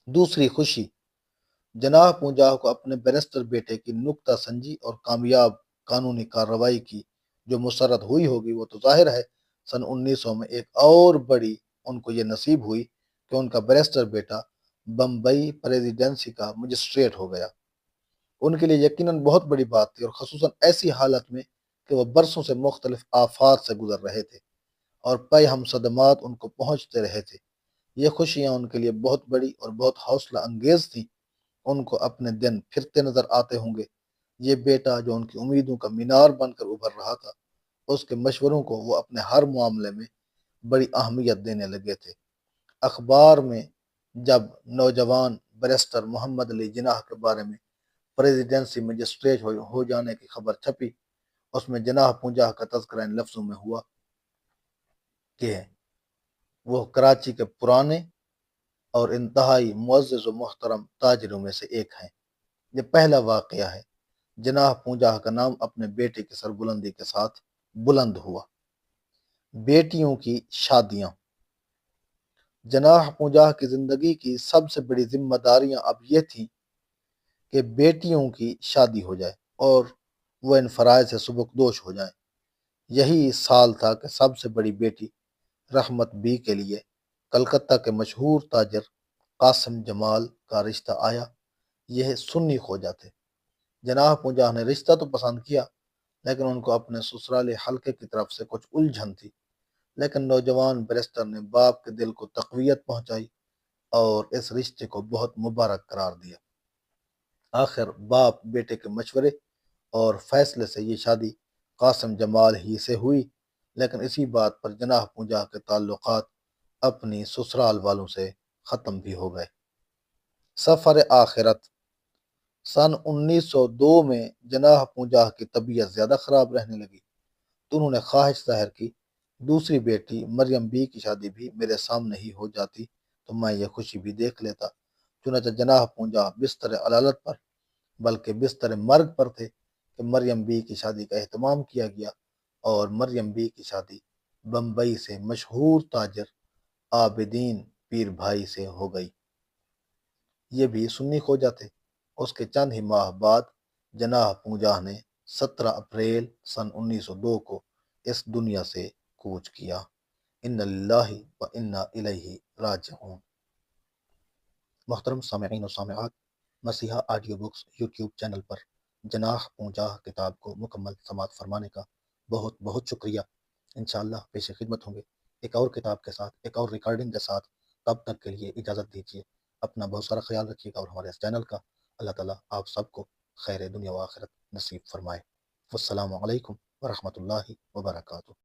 دوسری خوشی، جناح پونجاہ کو اپنے بیرسٹر بیٹے کی نکتہ سنجی اور کامیاب قانونی کارروائی کی جو مسرت ہوئی ہوگی وہ تو ظاہر ہے۔ سن 1900 میں ایک اور بڑی ان کو یہ نصیب ہوئی کہ ان کا بیرسٹر بیٹا بمبئی پریزیڈنسی کا مجسٹریٹ ہو گیا۔ ان کے لیے یقیناً بہت بڑی بات تھی، اور خصوصاً ایسی حالت میں کہ وہ برسوں سے مختلف آفات سے گزر رہے تھے اور پے ہم صدمات ان کو پہنچتے رہے تھے۔ یہ خوشیاں ان کے لیے بہت بڑی اور بہت حوصلہ انگیز تھیں۔ ان کو اپنے دن پھرتے نظر آتے ہوں گے۔ یہ بیٹا جو ان کی امیدوں کا مینار بن کر ابھر رہا تھا، اس کے مشوروں کو وہ اپنے ہر معاملے میں بڑی اہمیت دینے لگے تھے۔ اخبار میں جب نوجوان بیرسٹر محمد علی جناح کے بارے میں پریزیڈنسی مجسٹریٹ ہو جانے کی خبر چھپی، اس میں جناح پونجاہ کا تذکرہ ان لفظوں میں ہوا کہ وہ کراچی کے پرانے اور انتہائی معزز و محترم تاجروں میں سے ایک ہیں۔ یہ پہلا واقعہ ہے جناح پونجاہ کا نام اپنے بیٹے کی سربلندی کے ساتھ بلند ہوا۔ بیٹیوں کی شادیاں۔ جناح پونجاہ کی زندگی کی سب سے بڑی ذمہ داریاں اب یہ تھیں کہ بیٹیوں کی شادی ہو جائے اور وہ ان فرائض سے سبکدوش ہو جائیں۔ یہی سال تھا کہ سب سے بڑی بیٹی رحمت بی کے لیے کلکتہ کے مشہور تاجر قاسم جمال کا رشتہ آیا۔ یہ سنی خوجہ تھے۔ جناح پونجاہ نے رشتہ تو پسند کیا لیکن ان کو اپنے سسرالی حلقے کی طرف سے کچھ الجھن تھی، لیکن نوجوان بیرسٹر نے باپ کے دل کو تقویت پہنچائی اور اس رشتے کو بہت مبارک قرار دیا۔ آخر باپ بیٹے کے مشورے اور فیصلے سے یہ شادی قاسم جمال ہی سے ہوئی، لیکن اسی بات پر جناح پونجاہ کے تعلقات اپنی سسرال والوں سے ختم بھی ہو گئے۔ سفر آخرت۔ سن 1902 میں جناح پونجاہ کی طبیعت زیادہ خراب رہنے لگی تو انہوں نے خواہش ظاہر کی دوسری بیٹی مریم بی کی شادی بھی میرے سامنے ہی ہو جاتی تو میں یہ خوشی بھی دیکھ لیتا۔ چنانچہ جناح پونجاہ بستر علالت پر بلکہ بستر مرگ پر تھے کہ مریم بی کی شادی کا اہتمام کیا گیا، اور مریم بی کی شادی بمبئی سے مشہور تاجر عابدین پیر بھائی سے ہو گئی۔ یہ بھی سنی خوجہ تھے۔ اس کے چند ہی ماہ بعد جناح پونجاہ نے 17 اپریل سن 1902 کو اس دنیا سے کوچ کیا۔ ان للہ و انا الیہ راجعون۔ محترم سامعین و سامعات، مسیحا آڈیو بکس یوٹیوب چینل پر جناح پونجاہ کتاب کو مکمل سماعت فرمانے کا بہت بہت شکریہ۔ انشاءاللہ پیش خدمت ہوں گے ایک اور کتاب کے ساتھ، ایک اور ریکارڈنگ کے ساتھ۔ تب تک کے لیے اجازت دیجیے۔ اپنا بہت سارا خیال رکھیے گا اور ہمارے اس چینل کا اللہ تعالیٰ آپ سب کو خیر دنیا و آخرت نصیب فرمائے۔ والسلام علیکم ورحمۃ اللہ وبرکاتہ۔